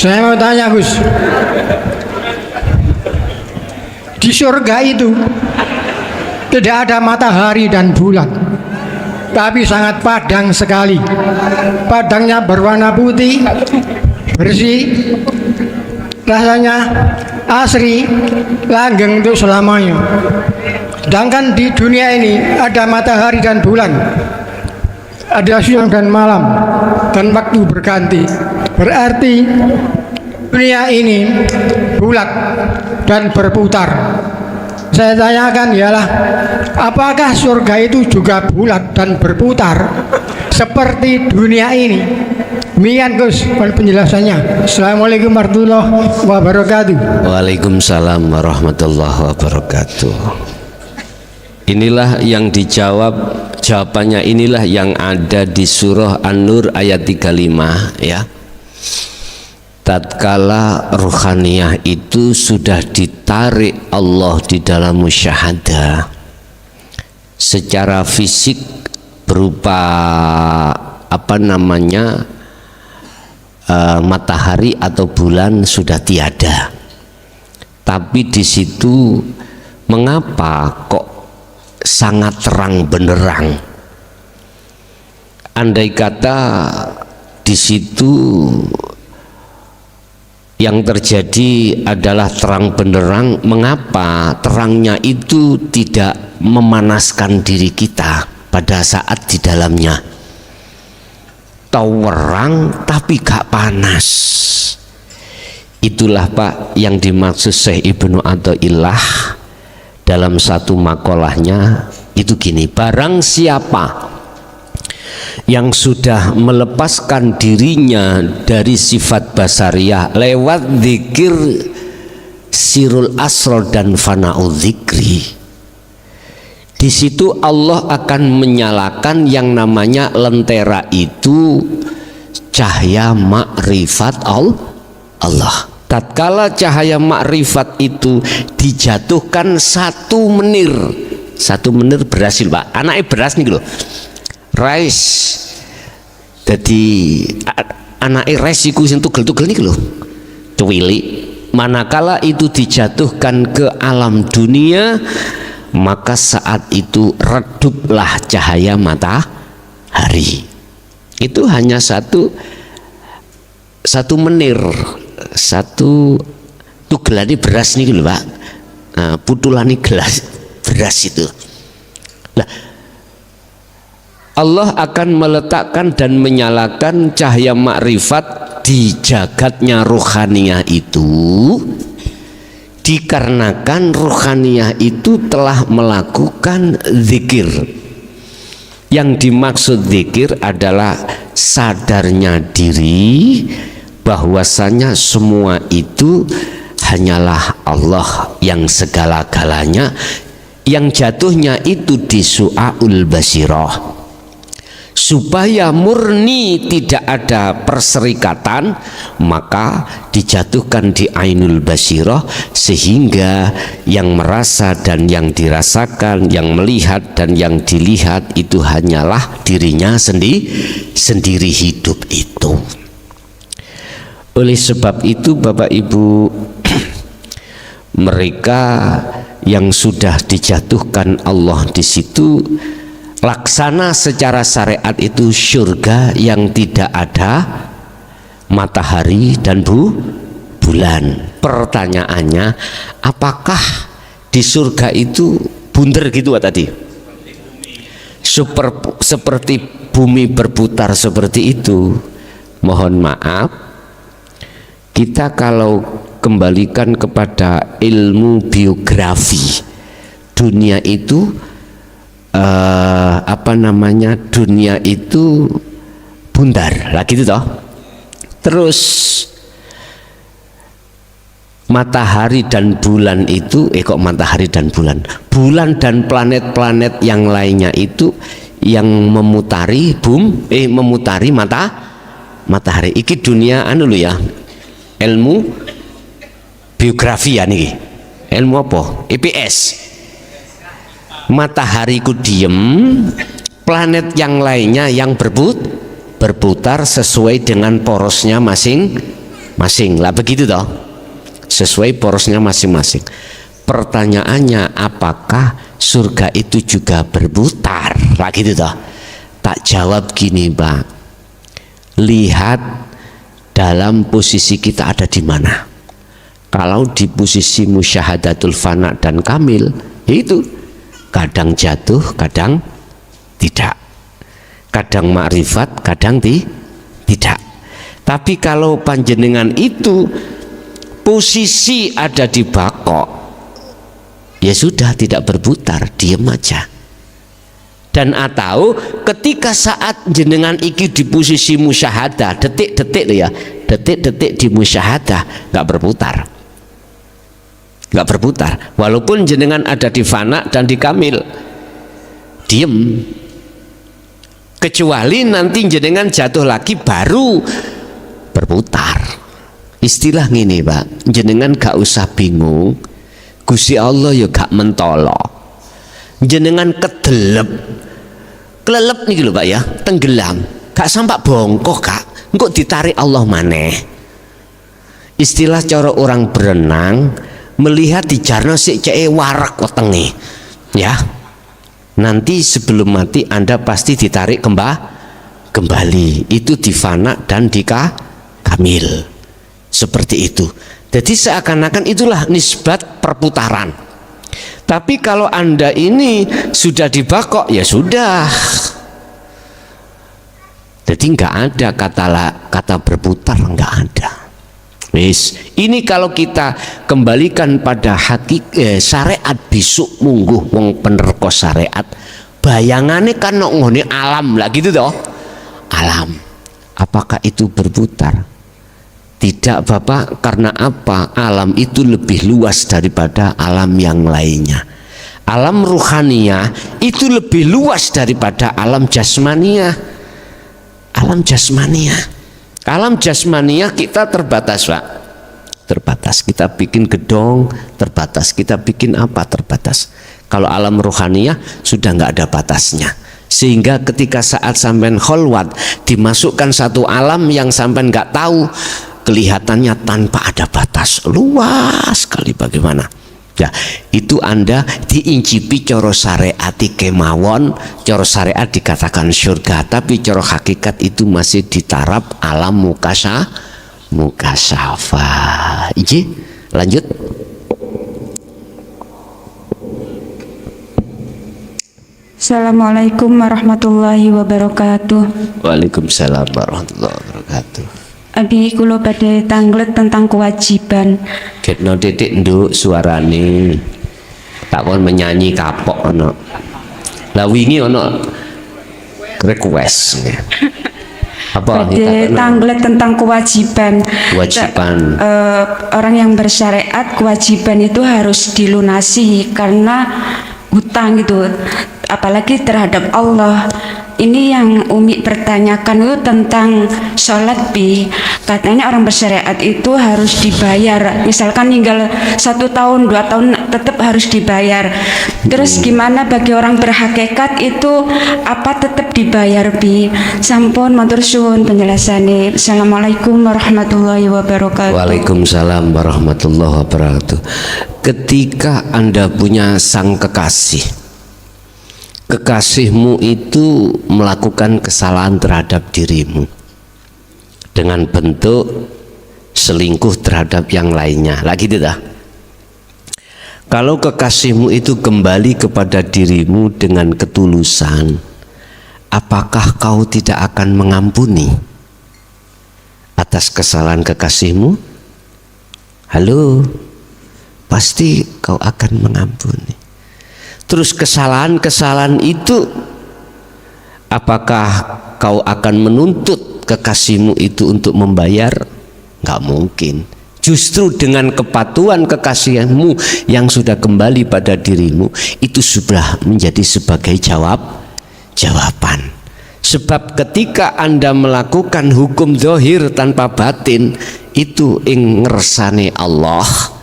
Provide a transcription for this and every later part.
Saya mau tanya Gus, di surga itu tidak ada matahari dan bulan, tapi sangat padang sekali. Padangnya berwarna putih, bersih, rasanya asri, langgeng untuk selamanya. Sedangkan di dunia ini ada matahari dan bulan, ada siang dan malam, dan waktu berganti. Berarti dunia ini bulat dan berputar. Saya tanyakan ialah, apakah surga itu juga bulat dan berputar seperti dunia ini? Demikian Gus penjelasannya. Assalamualaikum warahmatullahi wabarakatuh. Waalaikumsalam warahmatullahi wabarakatuh. Inilah yang dijawab, jawabannya inilah yang ada di surah An-Nur ayat 35 ya. Tatkala ruhaniyah itu sudah ditarik Allah di dalam musyahadah secara fisik berupa matahari atau bulan sudah tiada, tapi di situ mengapa kok sangat terang benderang? Andai kata di situ yang terjadi adalah terang benderang, mengapa terangnya itu tidak memanaskan diri kita pada saat di dalamnya? Tawerang tapi gak panas. Itulah Pak yang dimaksud Syekh Ibnu Athaillah dalam satu makolahnya itu gini, barang siapa yang sudah melepaskan dirinya dari sifat basariyah lewat zikir sirul asror dan fana'ul zikri, di situ Allah akan menyalakan yang namanya lentera itu cahaya makrifat Allah. Tatkala cahaya makrifat itu dijatuhkan satu menir berhasil Pak, anaknya beras nih loh, rais, jadi anaknya rais iku sing tugel-tugel nih loh, cuwili. Manakala itu dijatuhkan ke alam dunia, maka saat itu reduplah cahaya matahari. Itu hanya satu menir, satu tugelani beras nih loh Pak, putulani gelas beras itu. Nah, Allah akan meletakkan dan menyalakan cahaya makrifat di jagatnya rohaniyah itu, dikarenakan rohaniyah itu telah melakukan zikir. Yang dimaksud zikir adalah sadarnya diri bahwasanya semua itu hanyalah Allah yang segala-galanya, yang jatuhnya itu di su'aul basirah, supaya murni tidak ada perserikatan, maka dijatuhkan di ainul basirah, sehingga yang merasa dan yang dirasakan, yang melihat dan yang dilihat itu hanyalah dirinya sendiri hidup itu. Oleh sebab itu Bapak Ibu, mereka yang sudah dijatuhkan Allah di situ, laksana secara syariat itu surga yang tidak ada matahari dan bulan. Pertanyaannya, apakah di surga itu bunder gitu Pak tadi? Seperti bumi berputar seperti itu? Mohon maaf, kita kalau kembalikan kepada ilmu biografi, dunia itu dunia itu bundar lah gitu toh. Terus matahari dan bulan itu matahari dan bulan dan planet-planet yang lainnya itu yang memutari memutari matahari. Iki dunia anu lho ya, ilmu biografi ya nih, ilmu apa? IPS. Matahari ku diem, planet yang lainnya yang berputar sesuai dengan porosnya masing lah, begitu toh, sesuai porosnya masing-masing. Pertanyaannya, apakah surga itu juga berputar lah, gitu toh? Tak jawab gini, Pak, lihat dalam posisi kita ada di mana. Kalau di posisi musyahadatul fana dan kamil, yaitu kadang jatuh, kadang tidak, kadang makrifat, kadang tidak. Tapi kalau panjenengan itu posisi ada di bakok, ya sudah, tidak berputar, diam aja. Dan atau ketika saat jenengan iki di posisi musyahadah, detik-detik ya, detik-detik di musyahadah nggak berputar, nggak berputar, walaupun jenengan ada di fana dan di kamil, diem. Kecuali nanti jenengan jatuh lagi baru berputar. Istilah gini, Pak, jenengan gak usah bingung, Gusti Allah ya gak mentolo, jenengan kedelep kelelep nih lho, Pak ya, tenggelam, gak sampai bongkok, Kak, engkau ditarik Allah maneh. Istilah cara orang berenang, melihat di jarno sik cek warak wetenge, ya. Nanti sebelum mati Anda pasti ditarik kembali. Itu di fana dan di kamil. Seperti itu. Jadi seakan-akan itulah nisbat perputaran. Tapi kalau Anda ini sudah dibakok, ya sudah. Jadi nggak ada kata berputar, nggak ada. Wis, ini kalau kita kembalikan pada syariat besok mungguh wong penerko syariat, bayangannya kan ngone alam lah, gitu toh. Alam, apakah itu berputar? Tidak, Bapak. Karena apa? Alam itu lebih luas daripada alam yang lainnya. Alam ruhaniyah itu lebih luas daripada alam jasmaniyah. Alam jasmaniyah, alam jasmaniyah kita terbatas, Pak, terbatas. Kita bikin gedong terbatas, kita bikin apa terbatas. Kalau alam rohaniyah sudah nggak ada batasnya, sehingga ketika saat sampean kholwat dimasukkan satu alam yang sampean nggak tahu, kelihatannya tanpa ada batas, luas sekali. Bagaimana ya, itu Anda diincipi coro syariati kemawon. Coro syariat dikatakan surga, tapi coro hakikat itu masih di taraf alam mukasafah. Iji, lanjut. Assalamualaikum warahmatullahi wabarakatuh. Waalaikumsalam warahmatullahi wabarakatuh. Abi kulo badhe tanglet tentang kewajiban. Ketno titik nduk suarane. Tak kon menyanyi kapok ono. Lah wingi ono request. Apa Badhe tanglet tentang kewajiban. Kewajiban. Orang yang bersyariat kewajiban itu harus dilunasi karena hutang gitu. Apalagi terhadap Allah. Ini yang Umi pertanyakan itu tentang sholat, Bi. Katanya orang bersyariat itu harus dibayar. Misalkan tinggal 1 tahun, 2 tahun tetap harus dibayar. Terus gimana bagi orang berhakikat itu apa tetap dibayar, Bi? Sampun matur suwun penjelasannya. Assalamualaikum warahmatullahi wabarakatuh. Waalaikumsalam warahmatullahi wabarakatuh. Ketika Anda punya sang kekasih, kekasihmu itu melakukan kesalahan terhadap dirimu dengan bentuk selingkuh terhadap yang lainnya, lagi tidak? Kalau kekasihmu itu kembali kepada dirimu dengan ketulusan, apakah kau tidak akan mengampuni atas kesalahan kekasihmu? Halo, pasti kau akan mengampuni. Terus kesalahan-kesalahan itu, apakah kau akan menuntut kekasihmu itu untuk membayar? Nggak mungkin. Justru dengan kepatuhan kekasihmu yang sudah kembali pada dirimu, itu sudah menjadi sebagai jawaban. Sebab ketika Anda melakukan hukum zahir tanpa batin, itu ing ngersane Allah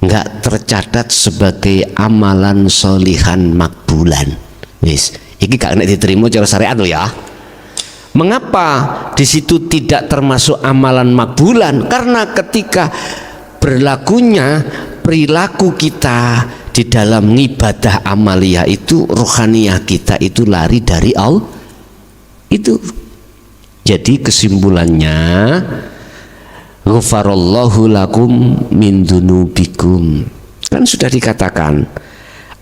nggak tercatat sebagai amalan solihan makbulan. Wis, iki gak nek diterima cara syariat lo ya. Mengapa di situ tidak termasuk amalan makbulan? Karena ketika berlakunya perilaku kita di dalam ibadah amaliyah itu, rohaniyah kita itu lari dari Allah. Itu. Jadi kesimpulannya, ghafarallahu lakum min dunubikum. Kan sudah dikatakan,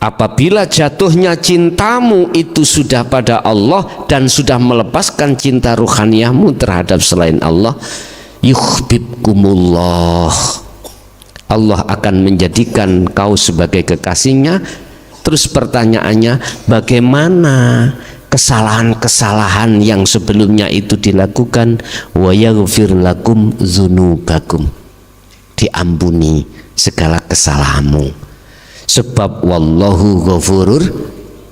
apabila jatuhnya cintamu itu sudah pada Allah dan sudah melepaskan cinta ruhaniyahmu terhadap selain Allah, yuhibbukumullah, Allah akan menjadikan kau sebagai kekasihnya. Terus pertanyaannya, bagaimana kesalahan-kesalahan yang sebelumnya itu dilakukan? Wa yaghfir lakum dzunubakum, diampuni segala kesalahanmu, sebab wallahu ghafurur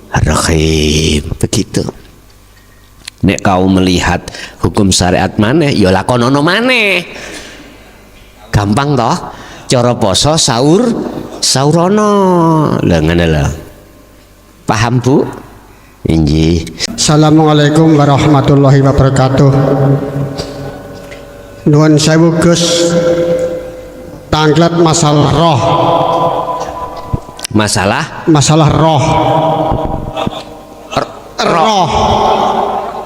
rahim. Begitu. Nek kau melihat hukum syariat maneh, ya lakonono maneh. Gampang toh? Cara poso saurono. Lah ngene lho. Paham, Bu? Inji. Assalamualaikum warahmatullahi wabarakatuh. Nuwun sewu Gus, tanglet masalah roh. Masalah roh.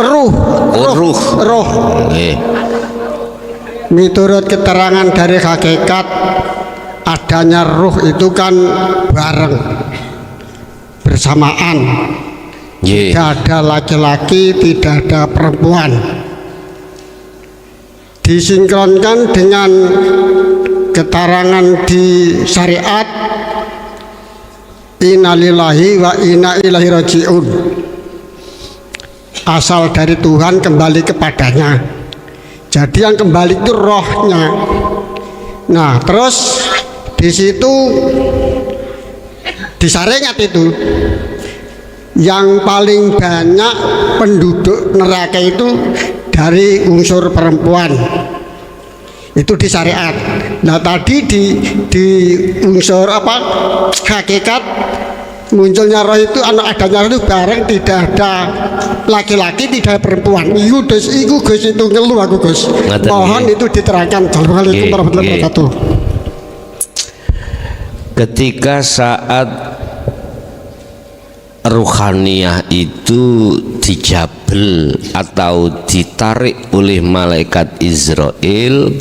Ruh. Nggih. Miturut keterangan dari hakikat, adanya ruh itu kan bareng, bersamaan. Nggih. Tidak ada laki-laki, tidak ada perempuan. Disinkronkan dengan keterangan di syariat, innalillahi wa inna ilaihi raji'un, asal dari Tuhan kembali kepadanya. Jadi yang kembali itu rohnya. Nah, terus di situ di syariat itu yang paling banyak penduduk neraka itu dari unsur perempuan. Itu di syariat. Nah, tadi di unsur apa, hakikat, munculnya roh itu, adanya roh itu bareng, tidak ada laki-laki, tidak ada perempuan. Iku Gus itu ngeluh aku Gus. Mohon itu diterangkan. Assalamualaikum warahmatullahi wabarakatuh. Ketika saat ruhaniyah itu dijabel atau ditarik oleh malaikat Israel,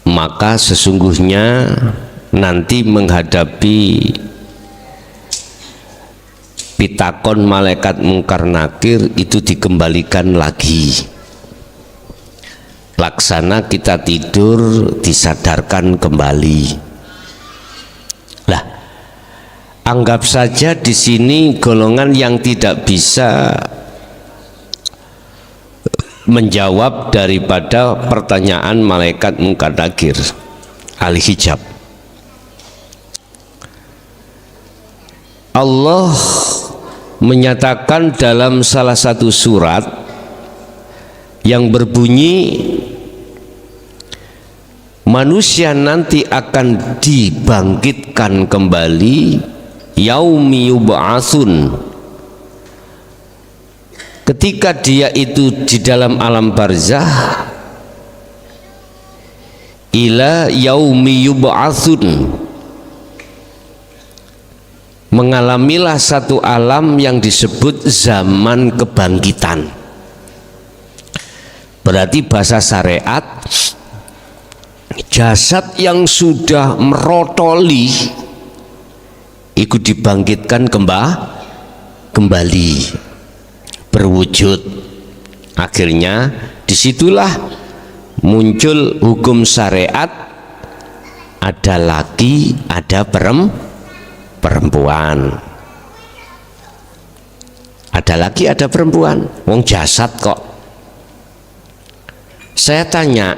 maka sesungguhnya nanti menghadapi pitakon malaikat mungkar nakir itu dikembalikan lagi. Laksana kita tidur disadarkan kembali. Lah, anggap saja di sini golongan yang tidak bisa menjawab daripada pertanyaan malaikat mungkar nakir, ahli hijab. Allah menyatakan dalam salah satu surat yang berbunyi, manusia nanti akan dibangkitkan kembali yaumi yub'atsun, ketika dia itu di dalam alam barzah, ila yaumi yub'atsun, mengalamilah satu alam yang disebut zaman kebangkitan. Berarti bahasa syariat, jasad yang sudah merotoli ikut dibangkitkan kembali berwujud. Akhirnya disitulah muncul hukum syariat, ada laki, ada perempuan. Ada laki, ada perempuan. Wong jasad kok. Saya tanya,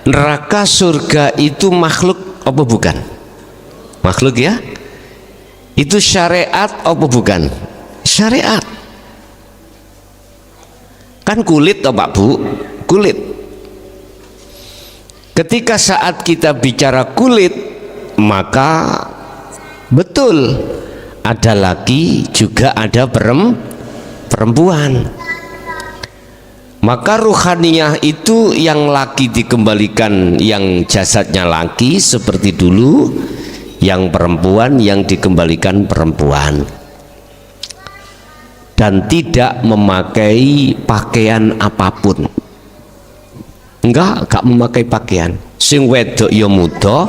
neraka surga itu makhluk apa bukan? Makhluk ya? Itu syariat apa bukan? Syariat. Kan kulit toh Pak Bu? Kulit. Ketika saat kita bicara kulit, maka betul ada laki juga ada perempuan. perempuan. Maka ruhaniyah itu yang laki dikembalikan yang jasadnya laki seperti dulu, yang perempuan yang dikembalikan perempuan, dan tidak memakai pakaian apapun. Enggak memakai pakaian. Sing wedok ya muda,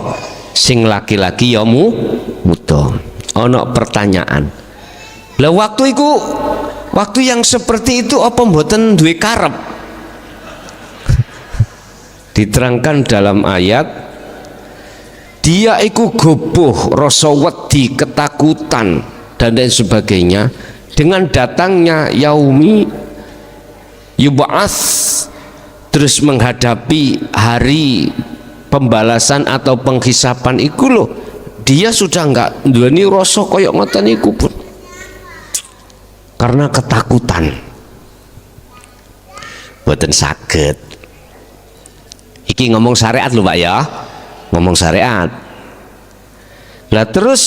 sing laki-laki ya muda. Ono pertanyaan, lah waktu yang seperti itu apa mboten duwe karep? Diterangkan dalam ayat, dia iku goboh, rasa wedi, ketakutan dan lain sebagainya dengan datangnya yaumi yub'ats, terus menghadapi hari pembalasan atau penghisapan iku loh, dia sudah enggak nduweni rasa kaya ngoten iku pun karena ketakutan. Boten saged. Iki ngomong syariat lho Pak ya, ngomong syariat. Lah terus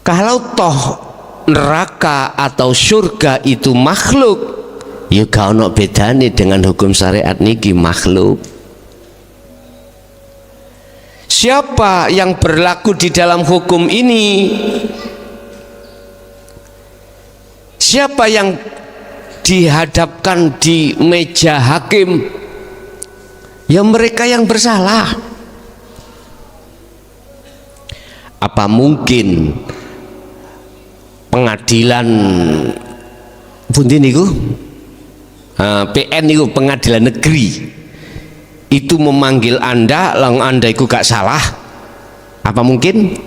kalau toh neraka atau surga itu makhluk, ya gak ono bedane dengan hukum syariat niki makhluk. Siapa yang berlaku di dalam hukum ini? Siapa yang dihadapkan di meja hakim? Ya mereka yang bersalah. Apa mungkin pengadilan pundi niku? PN niku, pengadilan negeri itu memanggil Anda, lang Anda itu gak salah? Apa mungkin?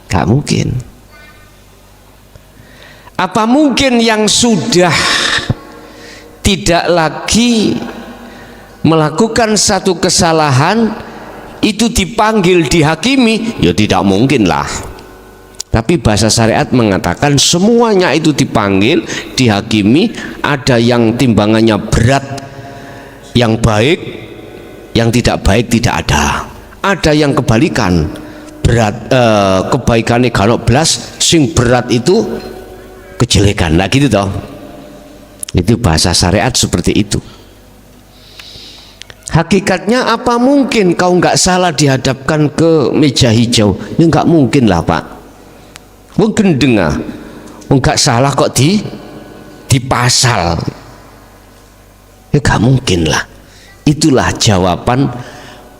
Gak mungkin. Apa mungkin yang sudah tidak lagi melakukan satu kesalahan itu dipanggil dihakimi? Ya tidak mungkin lah. Tapi bahasa syariat mengatakan semuanya itu dipanggil dihakimi. Ada yang timbangannya berat, yang baik, yang tidak baik tidak ada. Ada yang kebalikan, berat kebaikannya kalau belas, sing berat itu kejelekan. Nah gitu toh. Itu bahasa syariat seperti itu. Hakikatnya apa mungkin kau nggak salah dihadapkan ke meja hijau? Ya nggak mungkin lah Pak. Wong gendeng ah, nggak salah kok dipasal. Ya nggak mungkin lah. Itulah jawaban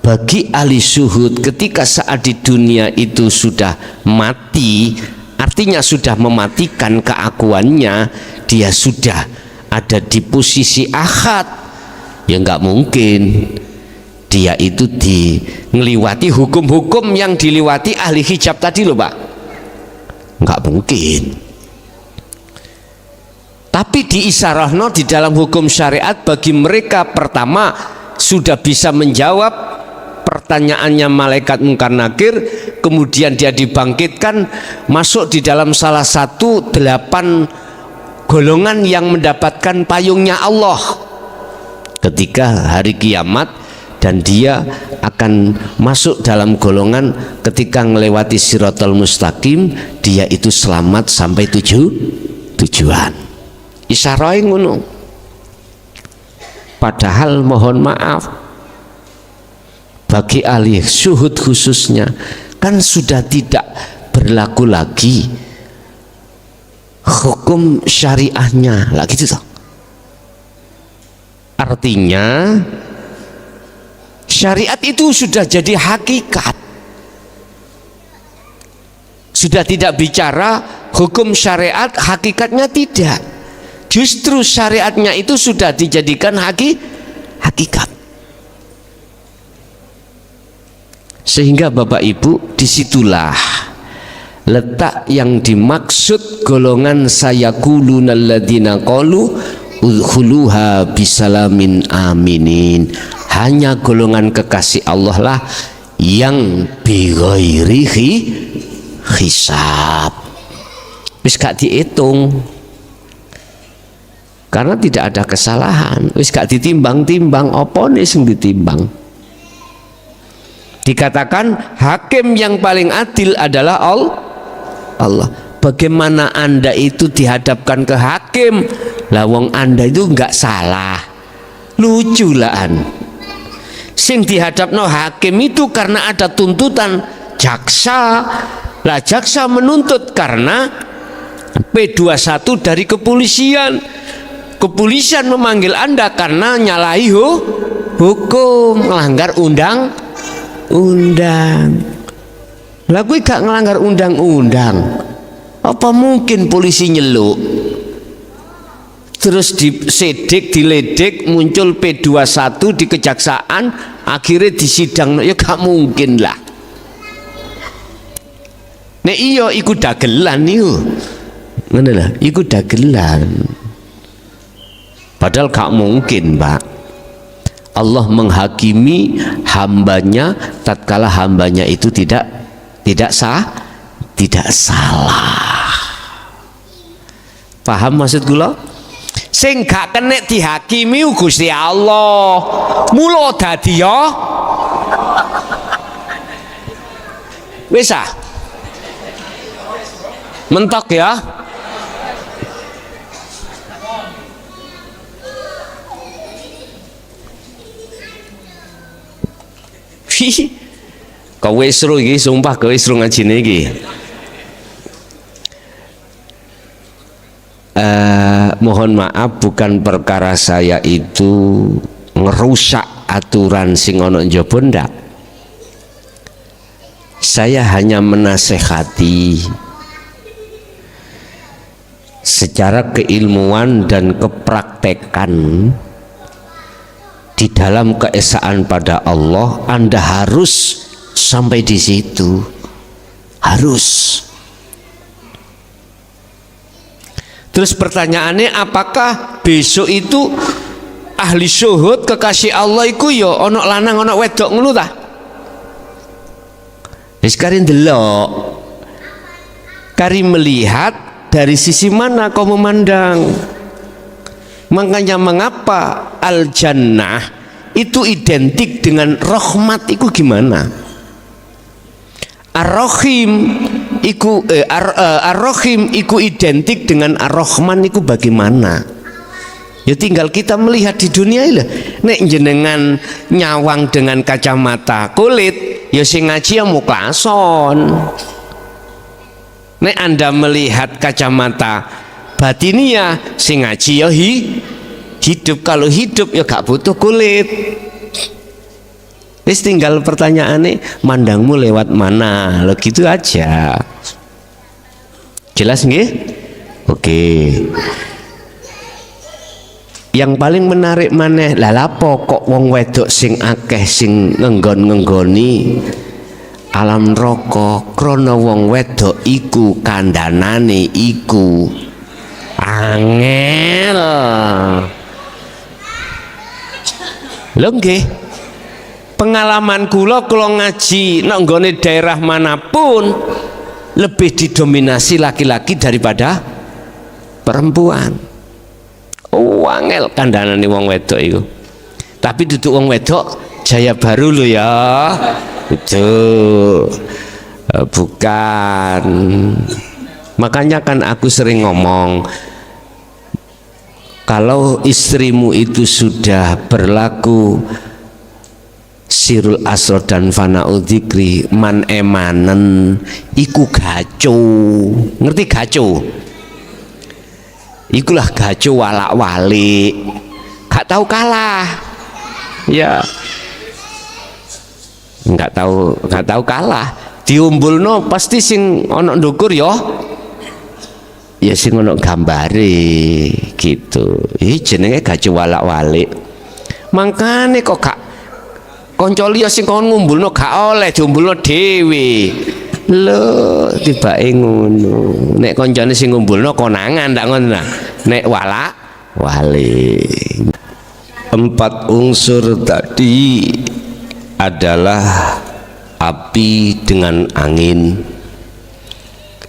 bagi ahli syuhud ketika saat di dunia itu sudah mati, artinya sudah mematikan keakuannya, dia sudah ada di posisi akad. Ya nggak mungkin dia itu ngeliwati hukum-hukum yang diliwati ahli hijab tadi loh Pak, nggak mungkin. Tapi diisyarahno di dalam hukum syariat bagi mereka pertama sudah bisa menjawab pertanyaannya malaikat Munkar Nakir, kemudian dia dibangkitkan masuk di dalam salah satu 8 golongan yang mendapatkan payungnya Allah ketika hari kiamat, dan dia akan masuk dalam golongan ketika melewati Siratal Mustaqim, dia itu selamat sampai tujuan. Isyarai ngono. Padahal mohon maaf bagi ahli syuhud khususnya kan sudah tidak berlaku lagi hukum syariahnya lah gitu toh. Artinya syariat itu sudah jadi hakikat, sudah tidak bicara hukum syariat, hakikatnya tidak. Justru syariatnya itu sudah dijadikan hakikat. Sehingga Bapak Ibu, disitulah letak yang dimaksud golongan sayaquluna alladzina qalu udkhuluha bisalamin aminin. Hanya golongan kekasih Allah lah yang bighairi hisab, wis gak dihitung karena tidak ada kesalahan, wis gak ditimbang-timbang. Apa nih sing ditimbang? Dikatakan hakim yang paling adil adalah Allah. bagaimana Anda itu dihadapkan ke hakim, lah wong Anda itu nggak salah. Lucu lah sing dihadapno hakim itu karena ada tuntutan jaksa, lah jaksa menuntut karena P21 dari kepolisian. Kepolisian memanggil Anda karena nyalahi hukum, melanggar undang-undang. Lah gue gak ngelanggar undang-undang. Apa mungkin polisi nyeluk terus disedik, diledek, muncul P21 di kejaksaan, akhirnya disidang? Ya gak mungkin lah. Nek iya iku dagelan niku. Ngene lah, iku dagelan. Padahal gak mungkin, Pak. Allah menghakimi hambanya tatkala hambanya itu tidak salah. Paham maksud kula? Sing gak kena dihakimi Gusti Allah. Mula dadi ya wis mentok ya. Kowe seru iki, sumpah kowe seru ngajine iki. Mohon maaf, bukan perkara saya itu ngerusak aturan sing ana njaba ndak. Saya hanya menasehati secara keilmuan dan kepraktekan. Di dalam keesaan pada Allah, Anda harus sampai di situ, harus. Terus pertanyaannya, apakah besok itu ahli syuhud kekasih Allah iku ya ono lanang ono wedok ngono ta? Wis kari ndelok, kari melihat dari sisi mana kau memandang. Makanya mengapa al-jannah itu identik dengan rahmat itu gimana? Ar-Rahim iku Ar-Rahim iku identik dengan Ar-Rahman iku bagaimana? Ya tinggal kita melihat di dunia ini. Nek jenengan nyawang dengan kacamata kulit, ya sing ngaji ya muklason. Nek Anda melihat kacamata batiniah, sing ngaji ya hidup. Kalau hidup ya gak butuh kulit. Wis tinggal pertanyaannya, mandangmu lewat mana? Lo gitu aja. Jelas nggih? Oke. Yang paling menarik maneh, lah lapo kok wong wedok sing akeh sing ngenggon-ngenggoni alam neraka? Krana wong wedok iku kandhanane iku angel. Lho nggih, pengalaman kula ngaji nang nggone daerah manapun lebih didominasi laki-laki daripada perempuan. Oh, angel kandhanane wong wedok iku. Tapi duduk wong wedok Jaya Baru lho ya. Itu bukan. Makanya kan aku sering ngomong, kalau istrimu itu sudah berlaku sirul asro dan fana'ul dzikri, man emanen iku gaco. Ngerti gaco? Ikulah gaco walak walik, gak tahu kalah. Ya, nggak tahu kalah. Diumbulno pasti sing ono ndukur ya. Ya sing ono gambare gitu. Jenenge gaco walak walik. Mangkane kok gak kanca liya sing kon ngumbulno gak oleh diumbulno dhewe. Lho, tibake ngono. Nek kancane sing ngumbulno konangan ndak ngono ta. Nek walak walik. 4 unsur tadi adalah api dengan angin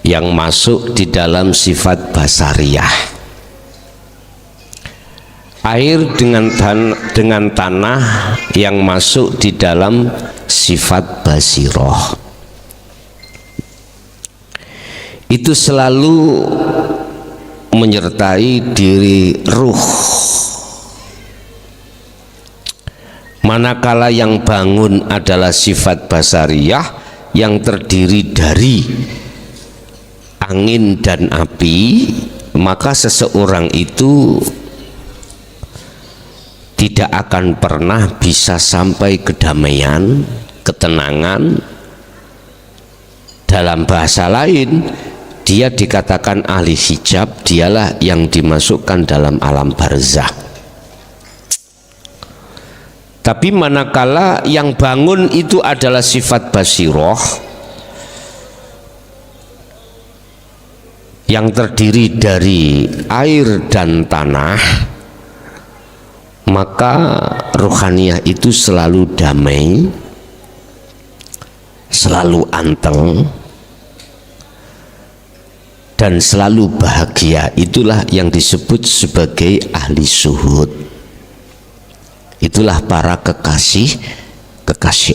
yang masuk di dalam sifat basariyah, air dengan tanah yang masuk di dalam sifat basiroh. itu selalu menyertai diri ruh. Manakala yang bangun adalah sifat basariyah yang terdiri dari angin dan api, maka seseorang itu tidak akan pernah bisa sampai kedamaian, ketenangan. Dalam bahasa lain, dia dikatakan ahli hijab, dialah yang dimasukkan dalam alam barzakh. Tapi manakala yang bangun itu adalah sifat basiroh yang terdiri dari air dan tanah, maka ruhaniyah itu selalu damai, selalu anteng, dan selalu bahagia. Itulah yang disebut sebagai ahli suhud. Itulah para kekasih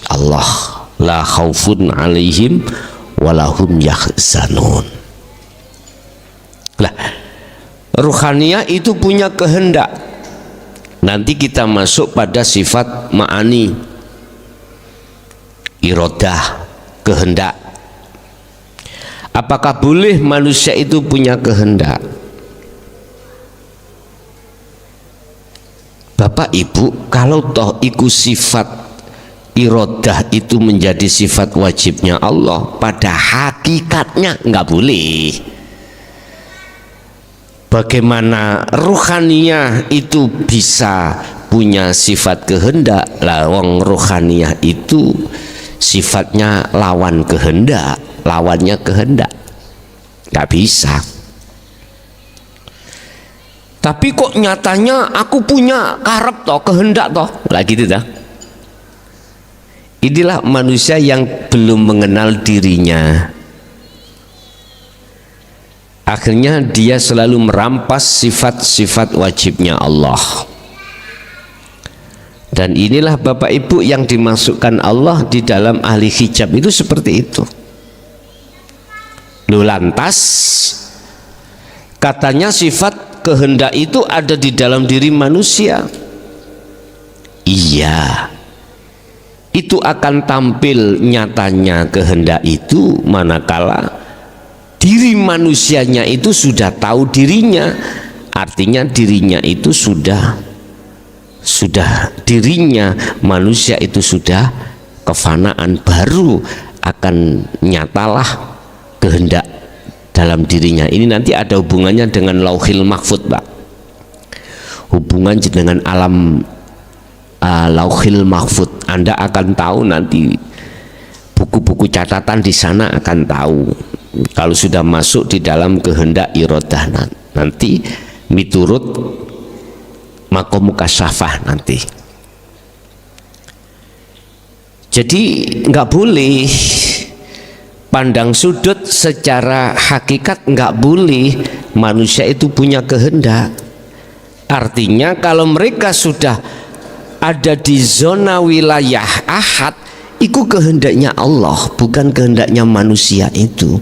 Allah. La khaufun alaihim walahum yahzanun. Lah, ruhaniyah itu punya kehendak. Nanti kita masuk pada sifat ma'ani, irodah, kehendak. Apakah boleh manusia itu punya kehendak? Bapak Ibu, kalau toh iku sifat irodah itu menjadi sifat wajibnya Allah, pada hakikatnya nggak boleh. Bagaimana ruhaniyah itu bisa punya sifat kehendak? Lawang ruhaniyah itu sifatnya lawan kehendak, lawannya kehendak, nggak bisa. Tapi kok nyatanya aku punya karep toh, kehendak toh, lah gitu dah. Inilah manusia yang belum mengenal dirinya. Akhirnya dia selalu merampas sifat-sifat wajibnya Allah. Dan inilah Bapak Ibu yang dimasukkan Allah di dalam ahli hijab itu seperti itu. Lu lantas katanya sifat kehendak itu ada di dalam diri manusia. Iya, itu akan tampil nyatanya kehendak itu manakala diri manusianya itu sudah tahu dirinya. Artinya dirinya itu sudah dirinya manusia itu sudah kefanaan, baru akan nyatalah kehendak dalam dirinya. Ini nanti ada hubungannya dengan lauhil mahfud, Pak. Hubungan dengan alam lauhil mahfud. Anda akan tahu nanti, buku-buku catatan di sana akan tahu. Kalau sudah masuk di dalam kehendak irodah nanti miturut makom mukasyafah nanti. Jadi nggak boleh pandang sudut secara hakikat, nggak boleh manusia itu punya kehendak. Artinya kalau mereka sudah ada di zona wilayah ahad, itu kehendaknya Allah, bukan kehendaknya manusia itu.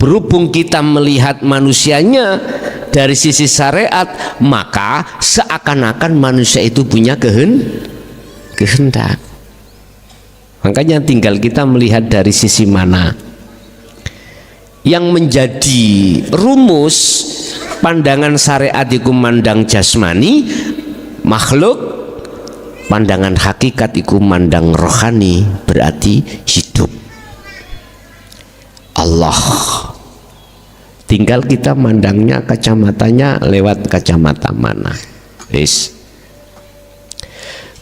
Berhubung kita melihat manusianya dari sisi syariat, maka seakan-akan manusia itu punya kehendak. Makanya tinggal kita melihat dari sisi mana. Yang menjadi rumus pandangan syariat itu mandang jasmani makhluk, pandangan hakikat itu mandang rohani, berarti hidup Allah. Tinggal kita mandangnya kacamatanya lewat kacamata mana.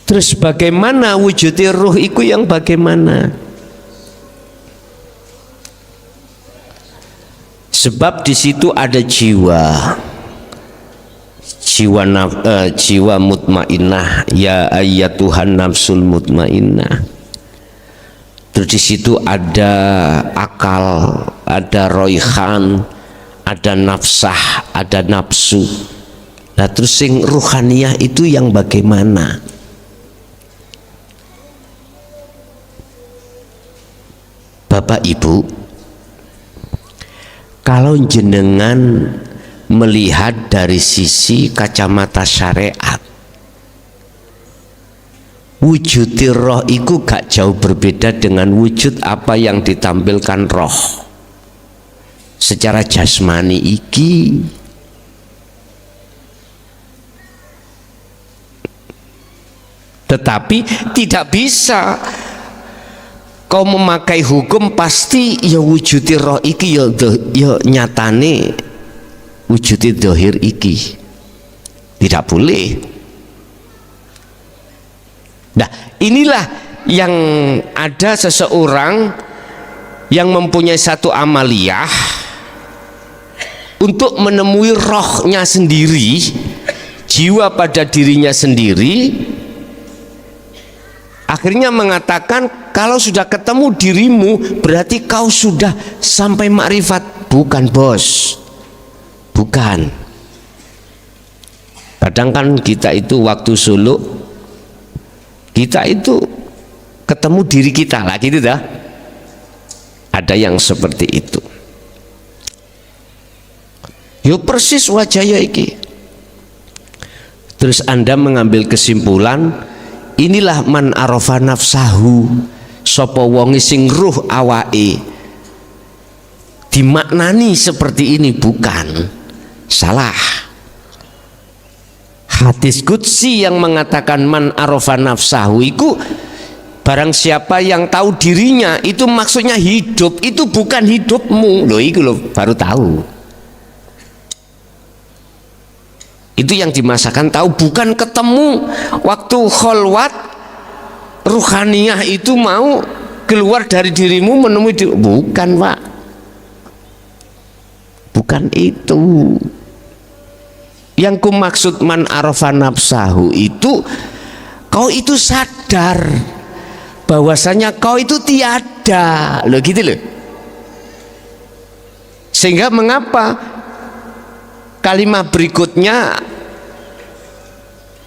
Terus bagaimana wujudnya ruh itu yang bagaimana? Sebab di situ ada jiwa mutmainnah, ya ayyatuhan nafsul mutmainnah. Terus di situ ada akal, ada roihan, ada nafsah, ada nafsu. Nah terus sing ruhaniyah itu yang bagaimana? Bapak Ibu, kalau jenengan melihat dari sisi kacamata syariat, wujud roh iku gak jauh berbeda dengan wujud apa yang ditampilkan roh secara jasmani iki. Tetapi tidak bisa kau memakai hukum pasti ya wujudi roh iki ya nyatane wujudi dohir iki, tidak boleh. Nah, inilah yang ada seseorang yang mempunyai satu amaliyah untuk menemui rohnya sendiri, jiwa pada dirinya sendiri, akhirnya mengatakan kalau sudah ketemu dirimu berarti kau sudah sampai makrifat. Bukan bos, bukan. Kadang kan kita itu waktu suluk, kita itu ketemu diri kita lah gitu dah. Ada yang seperti itu. Yo persis wajahnya iki. Terus Anda mengambil kesimpulan, inilah man arafa nafsahu, sapa wonge sing ruh awake. Dimaknani seperti ini, bukan. Salah. Hadis qudsi yang mengatakan man arafa nafsahu iku barang siapa yang tahu dirinya, itu maksudnya hidup, itu bukan hidupmu. Loh itu loh baru tahu. Itu yang dimasakan tahu, bukan ketemu waktu kholwat ruhaniyah itu mau keluar dari dirimu menemui diri. Bukan Pak, bukan itu. Yang ku maksud man arafa nafsahu itu kau itu sadar bahwasanya kau itu tiada, loh gitu loh. Sehingga mengapa kalimat berikutnya,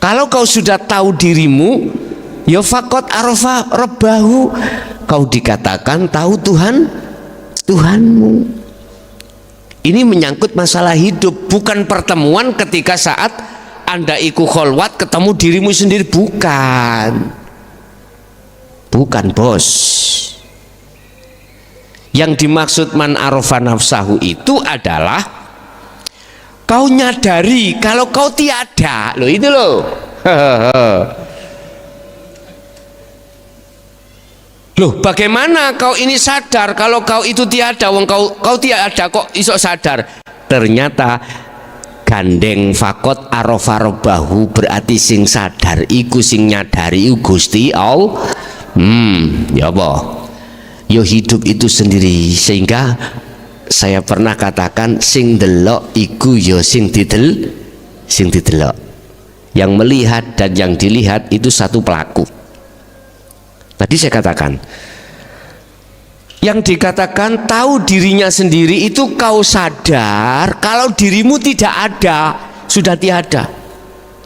kalau kau sudah tahu dirimu, ya faqad arafa rabbahu, kau dikatakan tahu Tuhanmu. Ini menyangkut masalah hidup, bukan pertemuan ketika saat Anda ikut kholwat ketemu dirimu sendiri, bukan bos. Yang dimaksud man arafa nafsahu itu adalah kau nyadari kalau kau tiada. Loh itu loh. Loh bagaimana kau ini sadar kalau kau itu tiada, wong kau tiada kok iso sadar? Ternyata gandeng fakot arafa rabbahu, berarti sing sadar iku sing nyadari Gusti Allah. Ya apa? Yo hidup itu sendiri. Sehingga saya pernah katakan sing delok iku yo sing didelok. Yang melihat dan yang dilihat itu satu pelaku. Tadi saya katakan, yang dikatakan tahu dirinya sendiri itu kau sadar kalau dirimu tidak ada, sudah tiada.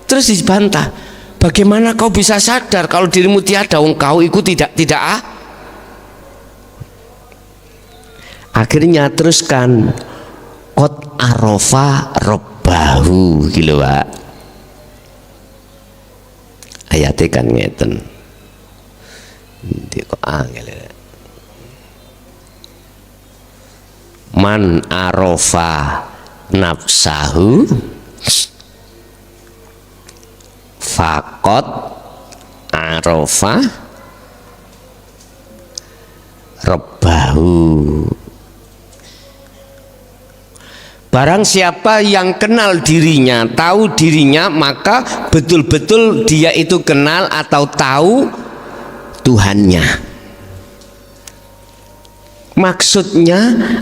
Terus dibantah, bagaimana kau bisa sadar kalau dirimu tiada, wong kau itu tidak Akhirnya teruskan qad arafa rabbahu gitu Pak. Ayatnya kan ngeten. Di kok angel. Man arafa nafsahu faqad arafa rabbahu. Barang siapa yang kenal dirinya, tahu dirinya, maka betul-betul dia itu kenal atau tahu Tuhannya. Maksudnya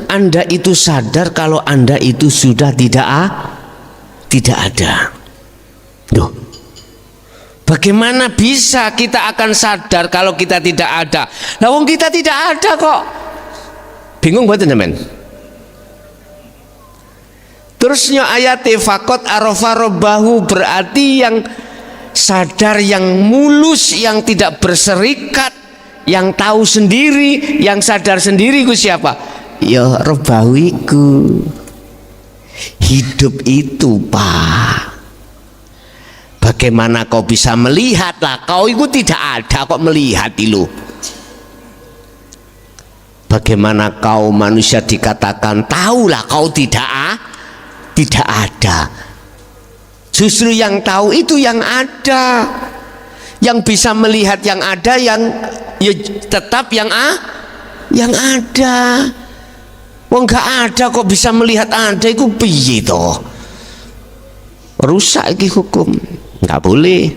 Anda itu sadar kalau Anda itu sudah tidak ada. Duh, bagaimana bisa kita akan sadar kalau kita tidak ada? Lah wong kita tidak ada kok. Bingung buat teman. Terusnya ayat faqad arafa rabbahu, berarti yang sadar, yang mulus, yang tidak berserikat, yang tahu sendiri, yang sadar sendiri itu siapa? Ya robawiku. Hidup itu Pak. Bagaimana kau bisa melihat lah? Kau itu tidak ada kok melihat itu. Bagaimana kau manusia dikatakan tahulah kau tidak ada. Justru yang tahu itu yang ada. Yang bisa melihat yang ada, yang ya tetap yang ada. Wong gak ada kok bisa melihat ada, itu piye toh? Rusak iki hukum, nggak boleh.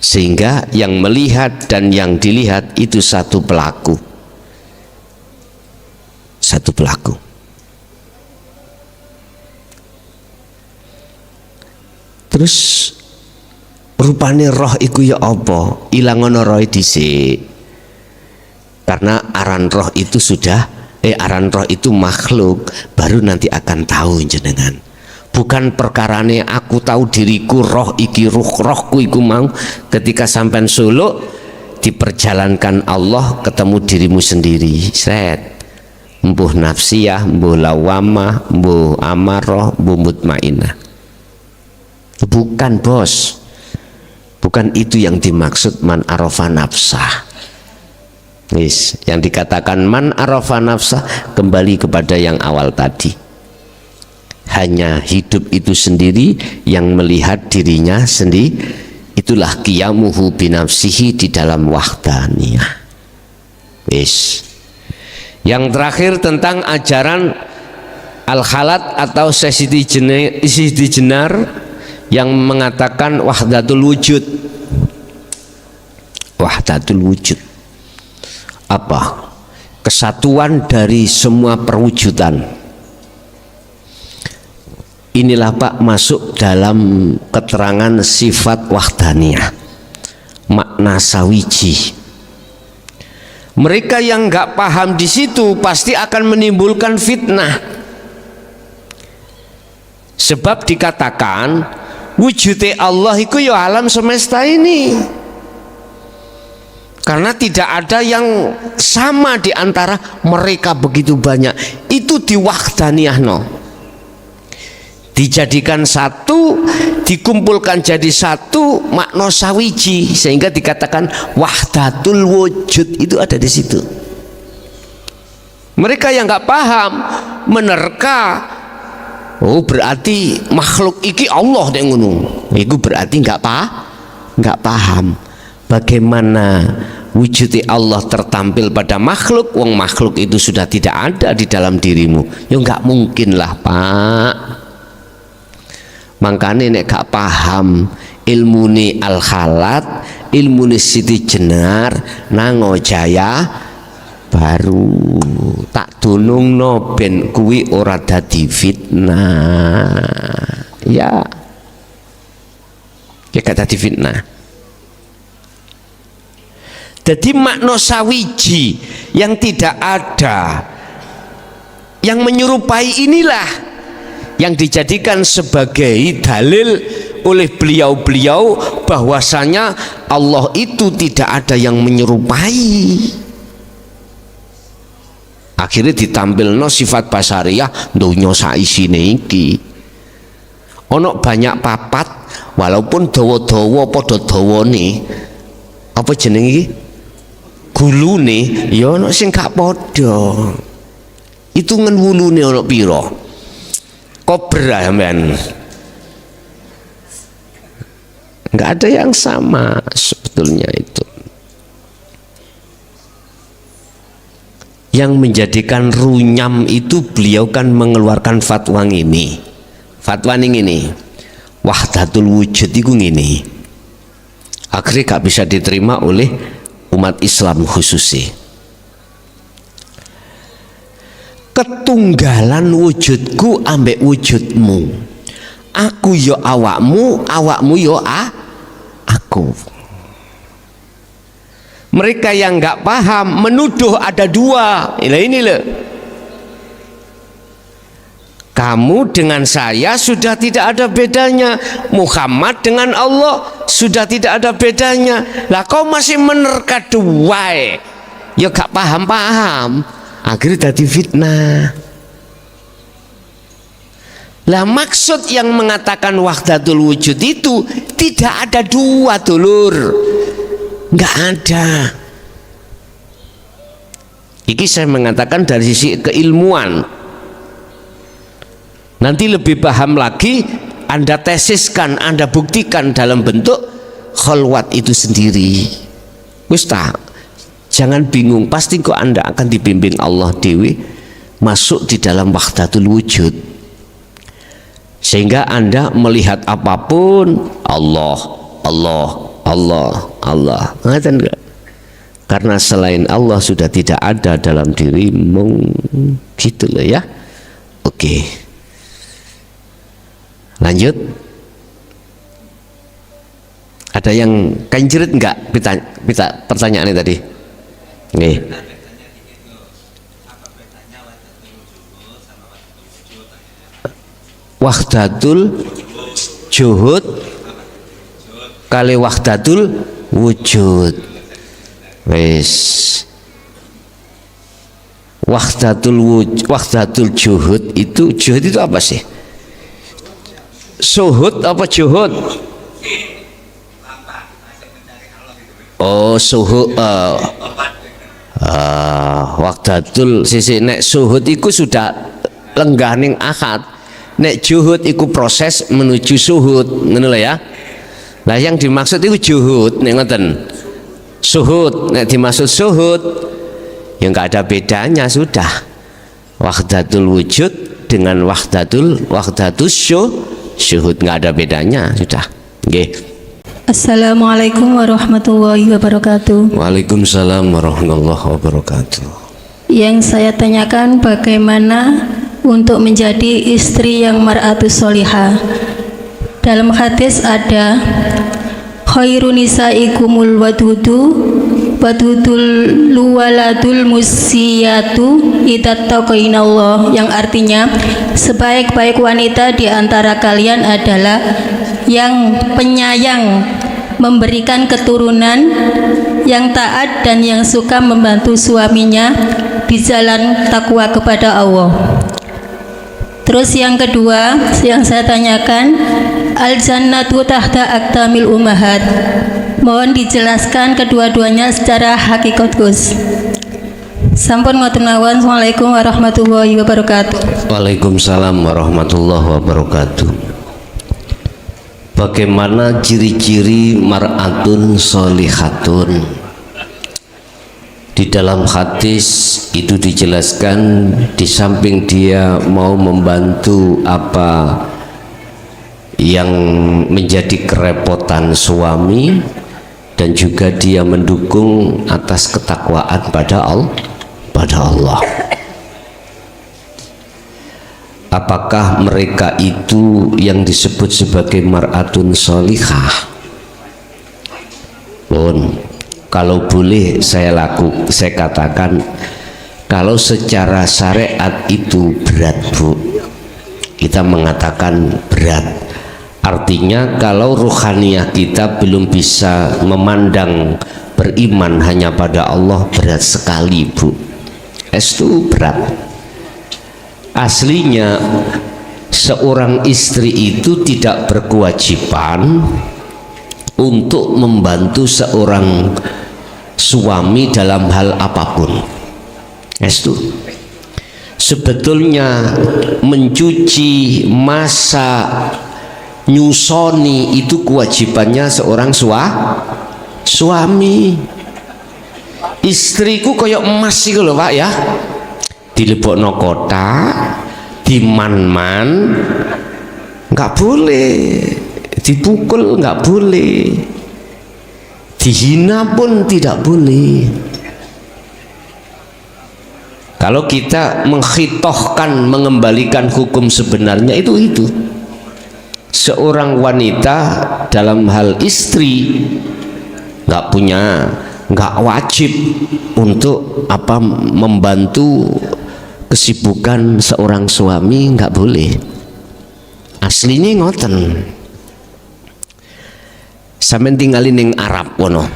Sehingga yang melihat dan yang dilihat itu satu pelaku. Satu pelaku. Terus rupane roh iku ya apa? Ilangono roh dhisik. Karena aran roh itu aran roh itu makhluk, baru nanti akan tahu jenengan. Bukan perkarane aku tahu diriku roh iki rohku iku mau ketika sampai Solo diperjalankan Allah ketemu dirimu sendiri. Set. Mbuh nafsiyah, mbuh lawamah, mbuh amarah, mbuh mutmainah. Bukan bos. Bukan itu yang dimaksud man arafa nafsah. Yang dikatakan man arafa nafsah kembali kepada yang awal tadi. Hanya hidup itu sendiri yang melihat dirinya sendiri. Itulah qiyamuhu binafsihi di dalam wahdaniyah. Yang terakhir tentang ajaran al-khalat atau Sidi Jenar yang mengatakan wahdatul wujud. Wahdatul wujud apa? Kesatuan dari semua perwujudan. Inilah Pak masuk dalam keterangan sifat wahdaniyah, makna sawiji. Mereka yang nggak paham di situ pasti akan menimbulkan fitnah. Sebab dikatakan wujudnya Allah itu ya alam semesta ini. Karena tidak ada yang sama di antara mereka begitu banyak. Itu diwahdaniyahno. Dijadikan satu, dikumpulkan jadi satu, makna sawiji, sehingga dikatakan wahdatul wujud itu ada di situ. Mereka yang nggak paham menerka, oh berarti makhluk iki Allah yang ngono. Itu berarti nggak paham. Bagaimana wujud Allah tertampil pada makhluk, wong makhluk itu sudah tidak ada di dalam dirimu. Ya nggak mungkin lah Pak. Makanya nek gak paham ilmune al-khalat, ilmune Siti Jenar nango jaya baru tak dunungno ben kuwi ora dadi fitnah. Ya gak dadi fitnah. Jadi makna sawiji yang tidak ada, yang menyerupai inilah yang dijadikan sebagai dalil oleh beliau-beliau bahwasanya Allah itu tidak ada yang menyerupai. Akhirnya ditampilno sifat basariyah donya saisine iki. Ono banyak papat walaupun dawa-dawa padha dawane. Apa jenenge iki? Gulune ya ono sing gak padha. Hitungan wulune ono pira? Kobra men. Enggak ada yang sama sebetulnya itu. Yang menjadikan runyam itu beliau kan mengeluarkan fatwa ini. Fatwa ini. Wahdatul wujud itu ini. Akhirnya gak bisa diterima oleh umat Islam khususnya. Ketunggalan wujudku ambek wujudmu. Aku yo awakmu, awakmu yo aku. Mereka yang nggak paham menuduh ada dua. Ini loh. Kamu dengan saya sudah tidak ada bedanya. Muhammad dengan Allah sudah tidak ada bedanya. Lah kau masih menerka dua. ya gak paham-paham, akhirnya jadi fitnah. Lah maksud yang mengatakan wahdatul wujud itu tidak ada dua, dulur, nggak ada. Iki saya mengatakan dari sisi keilmuan. Nanti lebih paham lagi, Anda tesiskan, Anda buktikan dalam bentuk khalwat itu sendiri. Ustaz, jangan bingung, pasti kok Anda akan dibimbing Allah Dewi masuk di dalam wahdatul wujud, sehingga Anda melihat apapun Allah, Allah, Allah, Allah. Ngerti enggak? Karena selain Allah sudah tidak ada dalam dirimu, gitu loh ya. Oke, lanjut. Ada yang kanjerit enggak pertanyaannya tadi? Nih. Wahdatul juhud kali wahdatul wujud. Wes, wahdatul juhud itu apa sih? Suhud apa juhud? Oh, suhud. Wahdatul sisi nek suhud iku sudah lenggah ning akad. Nek juhud iku proses menuju suhud, ngono lho ya. Lah yang dimaksud itu juhud nek ngoten. Suhud, nek dimaksud suhud ya nggak ada bedanya sudah. Wahdatul wujud dengan wahdatul syuhud nggak ada bedanya sudah. Nggih. Assalamualaikum warahmatullahi wabarakatuh. Waalaikumsalam warahmatullahi wabarakatuh. Yang saya tanyakan, bagaimana untuk menjadi istri yang mar'atus solihah? Dalam hadis ada khairu nisaikumul wadudul luwaladul musiyatu itattaqinallah, yang artinya sebaik-baik wanita di antara kalian adalah yang penyayang, memberikan keturunan, yang taat dan yang suka membantu suaminya di jalan takwa kepada Allah. Terus yang kedua yang saya tanyakan, al-jannatu tahta aqdamil ummahat. Mohon dijelaskan kedua-duanya secara hakikat Gus. Sampun ngoten mawon. Assalamualaikum warahmatullahi wabarakatuh. Waalaikumsalam warahmatullahi wabarakatuh. Bagaimana ciri-ciri mar'atun sholihatun? Di dalam hadis itu dijelaskan, di samping dia mau membantu apa yang menjadi kerepotan suami, dan juga dia mendukung atas ketakwaan pada Allah. Apakah mereka itu yang disebut sebagai mar'atun sholihah? Kalau boleh saya katakan, kalau secara syariat itu berat, Bu. Kita mengatakan berat. Artinya kalau ruhaniyah kita belum bisa memandang beriman hanya pada Allah, berat sekali, Bu. Itu berat. Aslinya seorang istri itu tidak berkewajiban untuk membantu seorang suami dalam hal apapun. Itu sebetulnya mencuci, masak, nyusoni itu kewajibannya seorang suami. Istriku koyok emas iku lho Pak ya, dilebokno kotak, diman-man, nggak boleh, dipukul nggak boleh, dihina pun tidak boleh. Kalau kita menghitohkan, mengembalikan hukum sebenarnya itu seorang wanita dalam hal istri nggak wajib untuk membantu kesibukan seorang suami, nggak boleh. Aslinya ngoten. Sampeyan tinggalin ning Arab kono.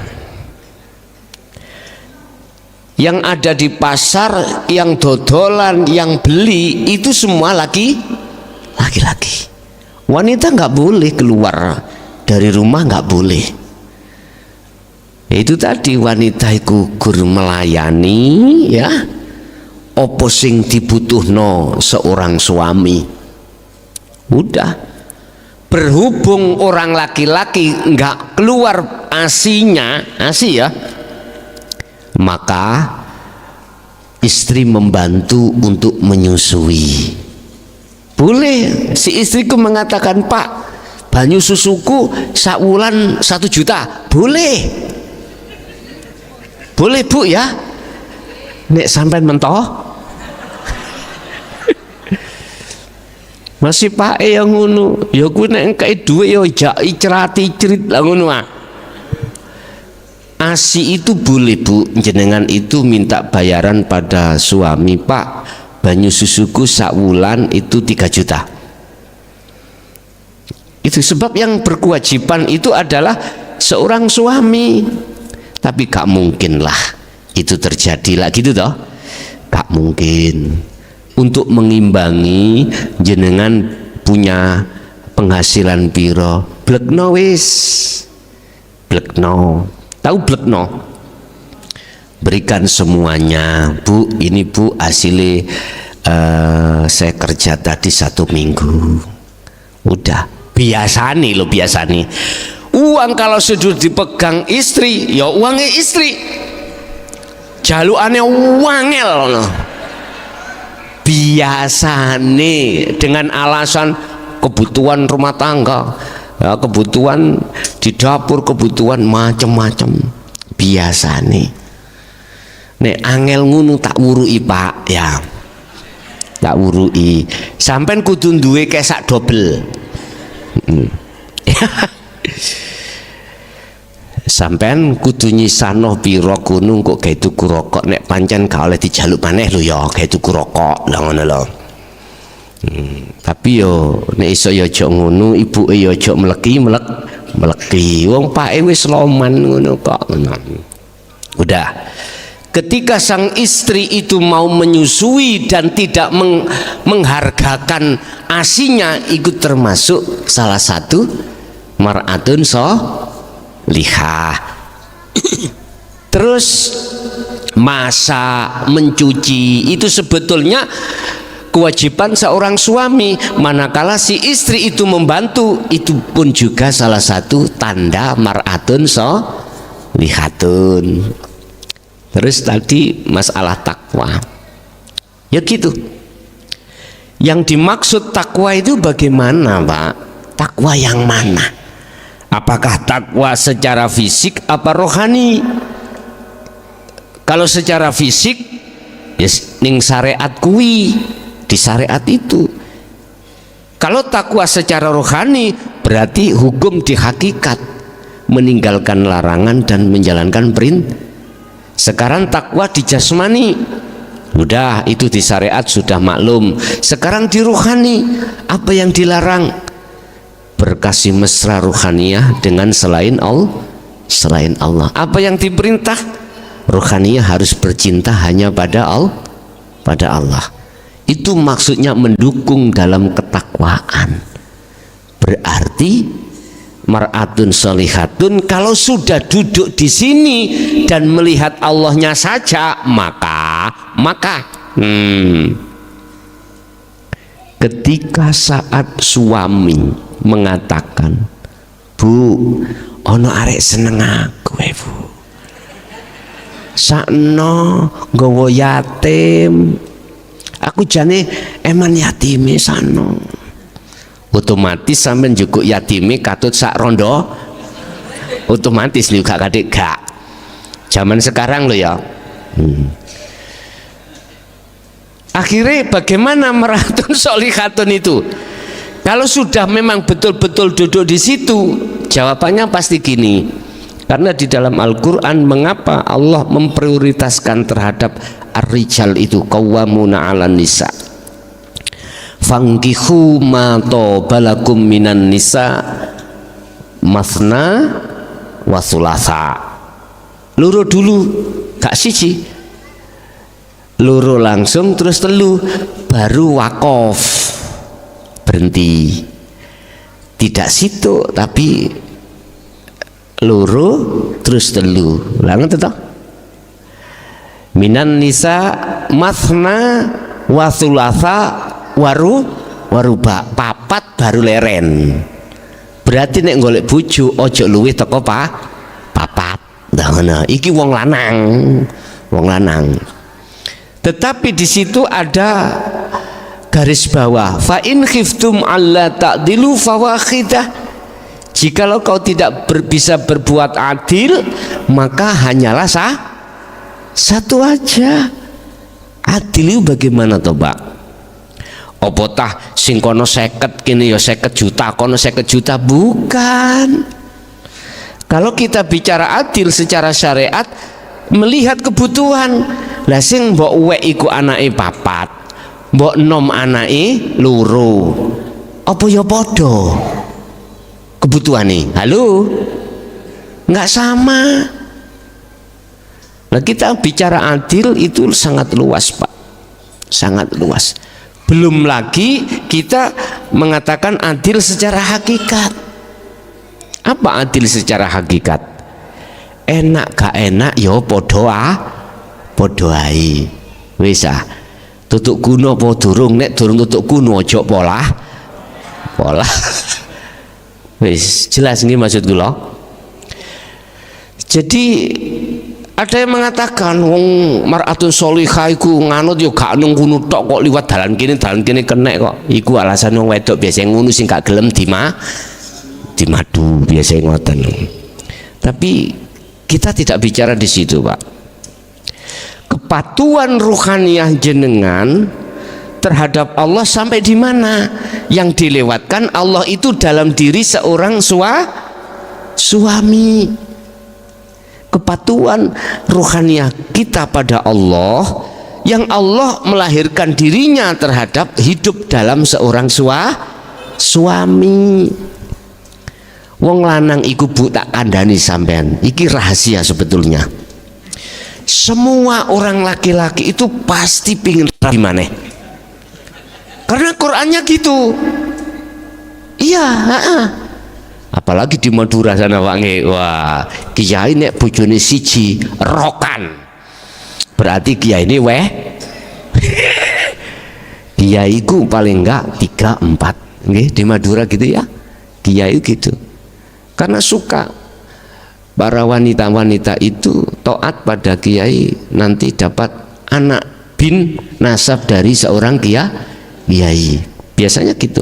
yang ada di pasar, yang dodolan, yang beli itu semua laki-laki. Wanita nggak boleh keluar dari rumah, nggak boleh. Itu tadi wanita iku gur melayani, ya. Opo sing dibutuhno seorang suami. Udah. Berhubung orang laki-laki nggak keluar asinya, asi ya, maka istri membantu untuk menyusui. Boleh si istriku mengatakan, Pak, banyu susuku sakwulan 1 juta. Boleh Bu ya, nek sampean mentoh. Masih Pak yang ngono, ya kuwi nek engke dhuwit ya jak icrat-icrit lah ngono ah. ASI itu boleh Bu, jenengan itu minta bayaran pada suami, Pak, banyu susuku sakwulan itu 3 juta. Itu sebab yang berkewajiban itu adalah seorang suami. Tapi gak mungkin lah itu terjadi lah gitu toh, gak mungkin. Untuk mengimbangi jenengan punya penghasilan piro, blekno wis, blekno. Tahu blekno? Berikan semuanya, Bu. Ini Bu hasilnya saya kerja tadi 1 minggu. Udah biasa nih lo, biasa nih. Uang kalau sudah dipegang istri, ya uangnya istri. Jaluannya wangel no. Biasa nih dengan alasan kebutuhan rumah tangga, ya, kebutuhan di dapur, kebutuhan macam-macam. Biasa nih. Nek angel ngunu tak wurui Pak, ya. Tak wurui. Sampai kudu duwe kesak double. Sampean kudu nyisano piro gunung kok gawe tuku rokok, nek pancen gak oleh dijaluk maneh lho ya gawe tuku rokok lah ngono lho. Tapi yo nek iso yo aja ngono, ibuke yo aja meleki. Wong pake wis loman ngono kok. Udah. Ketika sang istri itu mau menyusui dan tidak menghargakan asinya, itu termasuk salah satu mar'atun solihah. Terus masak, mencuci itu sebetulnya kewajiban seorang suami. Manakala si istri itu membantu, itu pun juga salah satu tanda mar'atun solihatun. Terus tadi masalah takwa, ya gitu. Yang dimaksud takwa itu bagaimana Pak? Takwa yang mana? Apakah takwa secara fisik apa rohani? Kalau secara fisik, ya ning syariat kui, di syariat itu. Kalau takwa secara rohani, berarti hukum di hakikat, meninggalkan larangan dan menjalankan perintah. Sekarang takwa di jasmani, udah itu di syariat sudah maklum. Sekarang di rohani, apa yang dilarang? Berkasih mesra ruhaniyah dengan selain Allah. Apa yang diperintah? Ruhaniyah harus bercinta hanya pada Allah. Itu maksudnya mendukung dalam ketakwaan. Berarti mar'atun solihatun kalau sudah duduk di sini dan melihat Allahnya saja, maka ketika saat suami mengatakan, Bu, ono arek seneng aku Bu, sakno nggawa yatim, aku jane eman yatime sano, otomatis sampean njukuk yatime katut sak rondo, otomatis lho gak kadek gak zaman sekarang lo ya. Akhirnya bagaimana mar'atun solihatun itu? Kalau sudah memang betul-betul duduk di situ, jawabannya pasti gini. Karena di dalam Al-Quran, mengapa Allah memprioritaskan terhadap ar-rijal itu qawwamuna 'alan nisa. Fankihu ma tobalakum minan nisa masna wa thulatha. Loro dulu, gak siji. loro langsung terus telu baru wakof berhenti, tidak situ tapi loro terus telu langan tetap minan nisa mathna wa thulatha waruba papat baru leren. Berarti nek golek bojo ojo luwih teko papat. Nah, iki wong lanang. Tetapi di situ ada garis bawah. Fa in khiftum alla ta'dilu fawahidah. Jikalau kau tidak bisa berbuat adil, maka hanyalah satu aja. Adil itu bagaimana toh, Pak? Apa tah sing kono 50 kene ya 50 juta, kono 50 juta? Bukan. Kalau kita bicara adil secara syariat melihat kebutuhan. Lah sing mbok uwek iku anake papat, mbok nom anake loro. Apa ya padha kebutuhane? Halo? Enggak sama. Nah, kita bicara adil itu sangat luas, Pak. Sangat luas. Belum lagi kita mengatakan adil secara hakikat. Apa adil secara hakikat? Enak gak enak ya padha ae. Wis ah. Tutuk kuno apa durung? Nek durung tutuk kuno aja pola. Wis jelas nggih maksud kula. Jadi ada yang mengatakan wong mar'atun sholihah iku nganut yo gak nang ngono tok kok liwat dalan kene kenek kok. Iku alasan wong wedok biasa ngono sing gak gelem dimadu biasa ngoten. Tapi kita tidak bicara di situ, Pak. Kepatuhan ruhaniyah jenengan terhadap Allah sampai di mana? Yang dilewatkan Allah itu dalam diri seorang suami. Kepatuhan ruhaniyah kita pada Allah yang Allah melahirkan dirinya terhadap hidup dalam seorang suami. Wong lanang iku Bu tak kandhani sampean, iki rahasia sebetulnya. Semua orang laki-laki itu pasti pingin rabi maneh. Karena Qur'annya gitu. Iya, apalagi di Madura sana wangi, wah kiai nek bojone siji rokan berarti kiai ini kiai ku paling enggak 3-4 nggih di Madura gitu ya, kiai gitu. Karena suka para wanita-wanita itu taat pada kiai, nanti dapat anak bin nasab dari seorang kiai, biasanya gitu.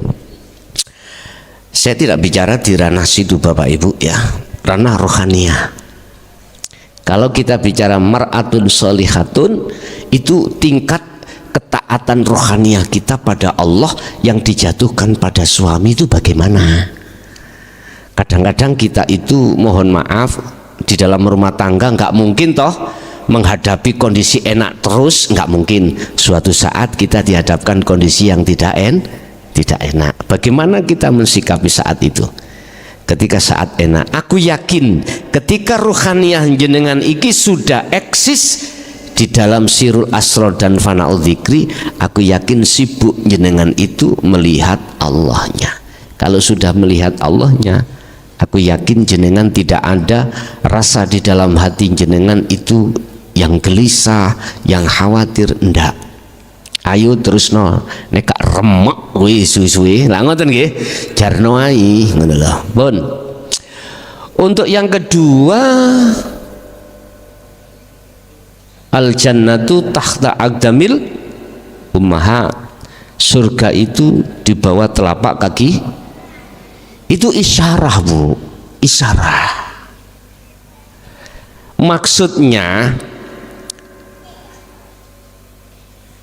Saya tidak bicara di ranah situ Bapak Ibu ya, ranah rohaniyah. Kalau kita bicara mar'atun sholihatun, itu tingkat ketaatan rohaniyah kita pada Allah yang dijatuhkan pada suami itu bagaimana? Kadang-kadang kita itu mohon maaf di dalam rumah tangga nggak mungkin toh menghadapi kondisi enak terus, nggak mungkin. Suatu saat kita dihadapkan kondisi yang tidak enak. Bagaimana kita mensikapi saat itu? Ketika saat enak, aku yakin ketika ruhaniyah jenengan iki sudah eksis di dalam sirul asrar dan fana'ul dzikri, aku yakin sibuk jenengan itu melihat Allahnya. Kalau sudah melihat Allahnya, aku yakin jenengan tidak ada rasa di dalam hati jenengan itu yang gelisah, yang khawatir, enggak. Ayo terus no, nek gak remek kuwi suwi-suwi. Lah ngoten nggih. Jarno ae ngono lho. Pun. Untuk yang kedua, al jannatu tahta aqdamil ummahat. Surga itu di bawah telapak kaki. Itu isyarah, Bu. Isyarah. Maksudnya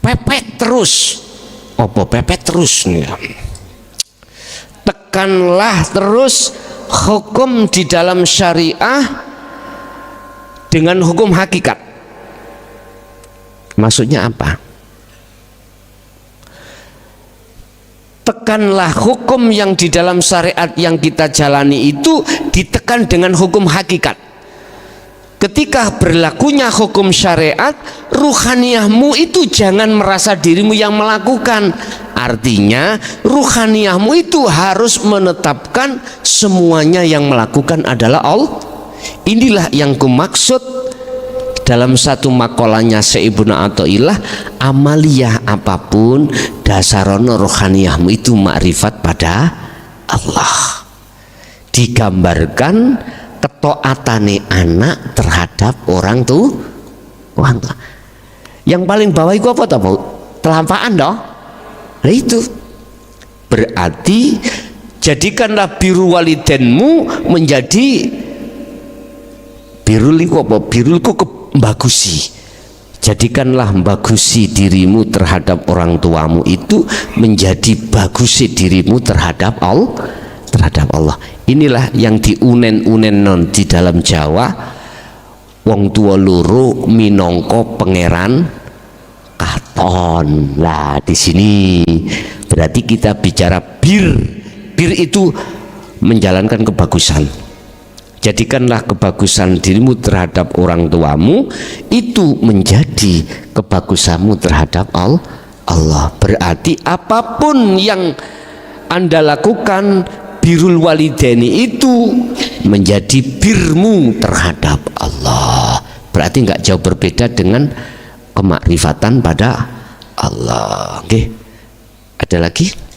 pepet terus. Apa pepet terus nih? Tekanlah terus hukum di dalam syariah dengan hukum hakikat. Maksudnya apa? Tekanlah hukum yang di dalam syariat yang kita jalani itu ditekan dengan hukum hakikat. ketika berlakunya hukum syariat, ruhaniyahmu itu jangan merasa dirimu yang melakukan. Artinya ruhaniyahmu itu harus menetapkan semuanya yang melakukan adalah Allah. Inilah yang kumaksud dalam satu makolahnya Syekh Ibnu Athaillah, amaliyah apapun dasarono rohaniyahmu itu makrifat pada Allah. Digambarkan ketaatane anak terhadap orang tua. Yang paling bawah itu apa toh, Bu? Telampaan toh? Nah itu berarti jadikanlah biru walidenmu menjadi birul iku apa? Birul iku kebagusi. Jadikanlah bagusi dirimu terhadap orang tuamu itu menjadi bagusi dirimu terhadap Allah. Inilah yang diunen-unen non di dalam Jawa, wong tua loro minangka pangeran katon. Nah, di sini berarti kita bicara bir itu menjalankan kebagusan. Jadikanlah kebagusan dirimu terhadap orang tuamu itu menjadi kebagusanmu terhadap Allah. Berarti apapun yang Anda lakukan, birrul walidaini itu menjadi birmu terhadap Allah. Berarti nggak jauh berbeda dengan kemakrifatan pada Allah. Oke, ada lagi?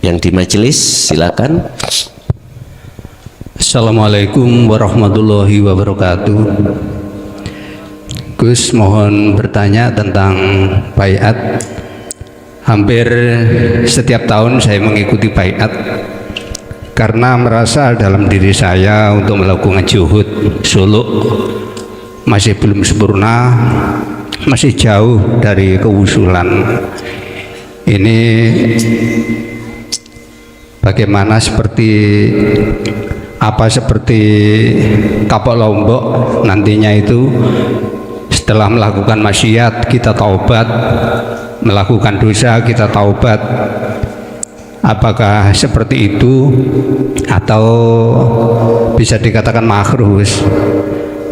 Yang di majelis silakan. Assalamualaikum warahmatullahi wabarakatuh. Gus, mohon bertanya tentang baiat. Hampir setiap tahun saya mengikuti baiat karena merasa dalam diri saya untuk melakukan juhud suluk masih belum sempurna, masih jauh dari kewusulan. Ini bagaimana, seperti kapok Lombok nantinya itu setelah melakukan maksiat kita taubat, melakukan dosa kita taubat, apakah seperti itu atau bisa dikatakan makruh?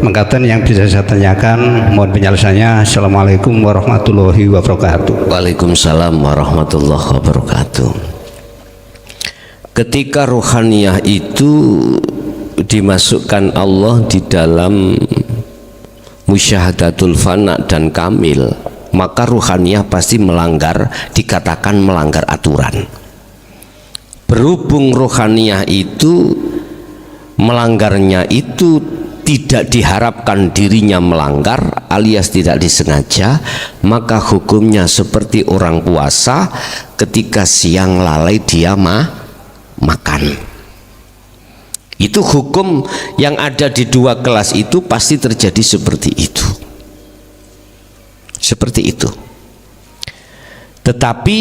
Mengatakan yang bisa saya tanyakan, mohon penyelesaiannya. Assalamualaikum warahmatullahi wabarakatuh. Waalaikumsalam warahmatullahi wabarakatuh. Ketika ruhaniyah itu dimasukkan Allah di dalam musyahadatul fana dan kamil, maka ruhaniyah pasti dikatakan melanggar aturan. Berhubung ruhaniyah itu melanggarnya itu tidak diharapkan dirinya melanggar alias tidak disengaja, maka hukumnya seperti orang puasa ketika siang lalai dia makan. Itu hukum yang ada di dua kelas itu pasti terjadi seperti itu. Seperti itu. Tetapi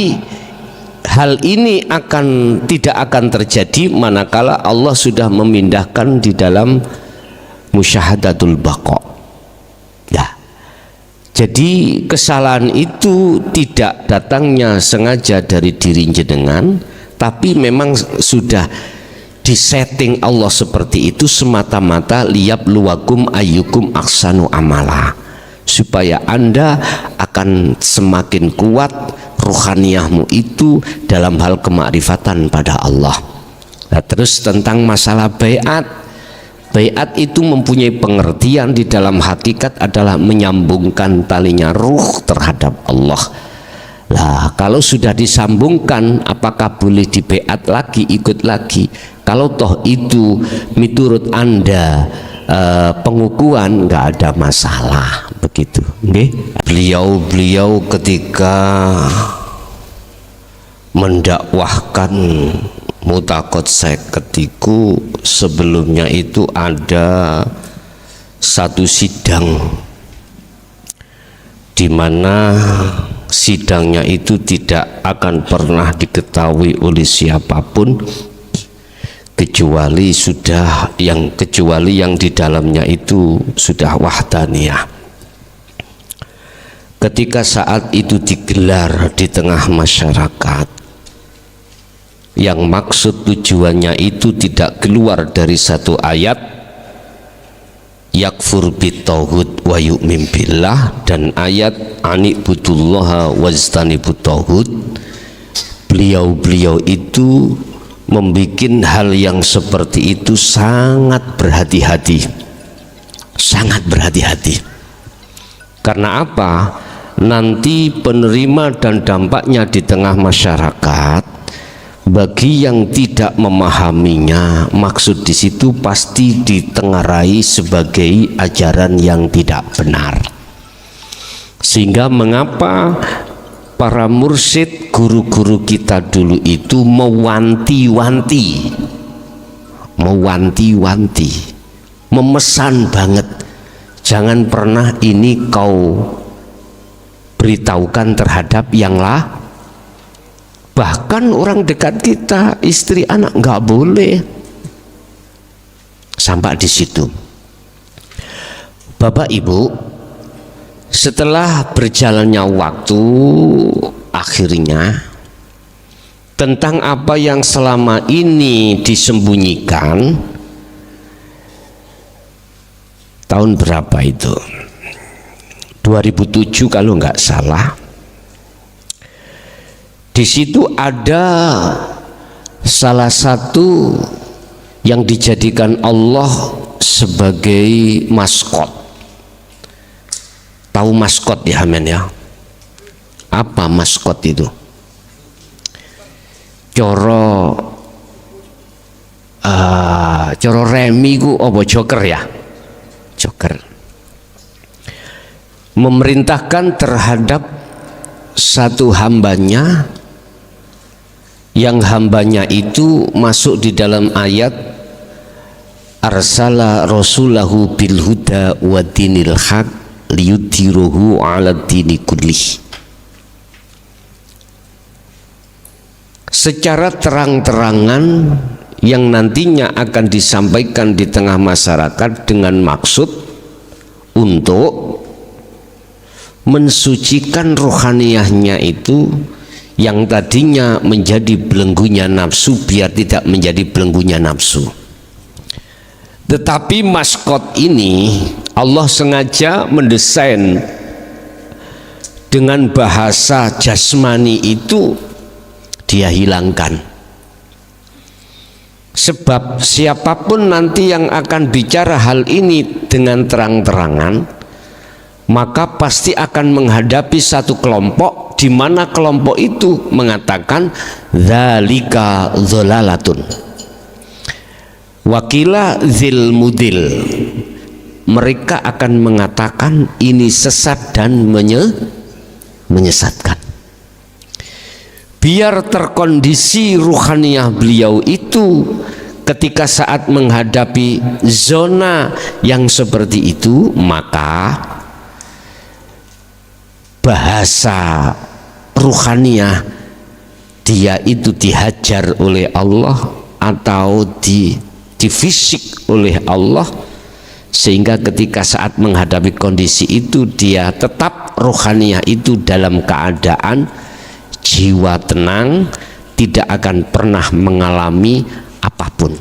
hal ini tidak akan terjadi manakala Allah sudah memindahkan di dalam musyahadatul baqa. Ya. Jadi kesalahan itu tidak datangnya sengaja dari diri jenengan, tapi memang sudah disetting Allah seperti itu semata-mata liyabluwakum ayyukum ahsanu amala, supaya Anda akan semakin kuat ruhaniyahmu itu dalam hal kemakrifatan pada Allah. Nah, terus tentang masalah baiat itu mempunyai pengertian di dalam hakikat adalah menyambungkan talinya ruh terhadap Allah. Lah, kalau sudah disambungkan, apakah boleh dibaiat lagi, ikut lagi? Kalau toh itu menurut Anda pengukuhan, nggak ada masalah, begitu. Okay? Beliau ketika mendakwahkan mutakot seketiku, sebelumnya itu ada satu sidang di mana sidangnya itu tidak akan pernah diketahui oleh siapapun kecuali yang di dalamnya itu sudah wahdaniyah. Ketika saat itu digelar di tengah masyarakat, yang maksud tujuannya itu tidak keluar dari satu ayat, yakfur bitauhid wa yu'min billah, dan ayat anibudullaha wajtanibut tauhid. Beliau itu membuat hal yang seperti itu sangat berhati-hati, sangat berhati-hati. Karena apa? Nanti penerima dan dampaknya di tengah masyarakat, bagi yang tidak memahaminya, maksud di situ pasti ditengarai sebagai ajaran yang tidak benar. Sehingga mengapa para mursyid, guru-guru kita dulu itu mewanti-wanti, memesan banget, jangan pernah ini kau beritahukan terhadap yang lah. Bahkan orang dekat kita, istri anak, nggak boleh. Sampai di situ. Bapak Ibu, setelah berjalannya waktu, akhirnya tentang apa yang selama ini disembunyikan, tahun berapa itu? 2007 kalau nggak salah. Di situ ada salah satu yang dijadikan Allah sebagai maskot. Tahu maskot ya men ya? Apa maskot itu? Coro remi ku apa joker ya? Joker. Memerintahkan terhadap satu hambanya, yang hambanya itu masuk di dalam ayat arsala rasulahu bil huda wa dinil haq liyudhiruhu ala dini kullih. Secara terang-terangan yang nantinya akan disampaikan di tengah masyarakat dengan maksud untuk mensucikan rohaniyahnya itu, yang tadinya menjadi belenggunya nafsu biar tidak menjadi belenggunya nafsu. Tetapi maskot ini Allah sengaja mendesain dengan bahasa jasmani itu dia hilangkan. Sebab siapapun nanti yang akan bicara hal ini dengan terang-terangan, maka pasti akan menghadapi satu kelompok di mana kelompok itu mengatakan dzalika dzalalatun, wakila zil mudil. Mereka akan mengatakan ini sesat dan menyesatkan. Biar terkondisi ruhaniyah beliau itu ketika saat menghadapi zona yang seperti itu, maka bahasa ruhaniyah dia itu dihajar oleh Allah atau difisik oleh Allah, sehingga ketika saat menghadapi kondisi itu dia tetap ruhaniyah itu dalam keadaan jiwa tenang, tidak akan pernah mengalami apapun.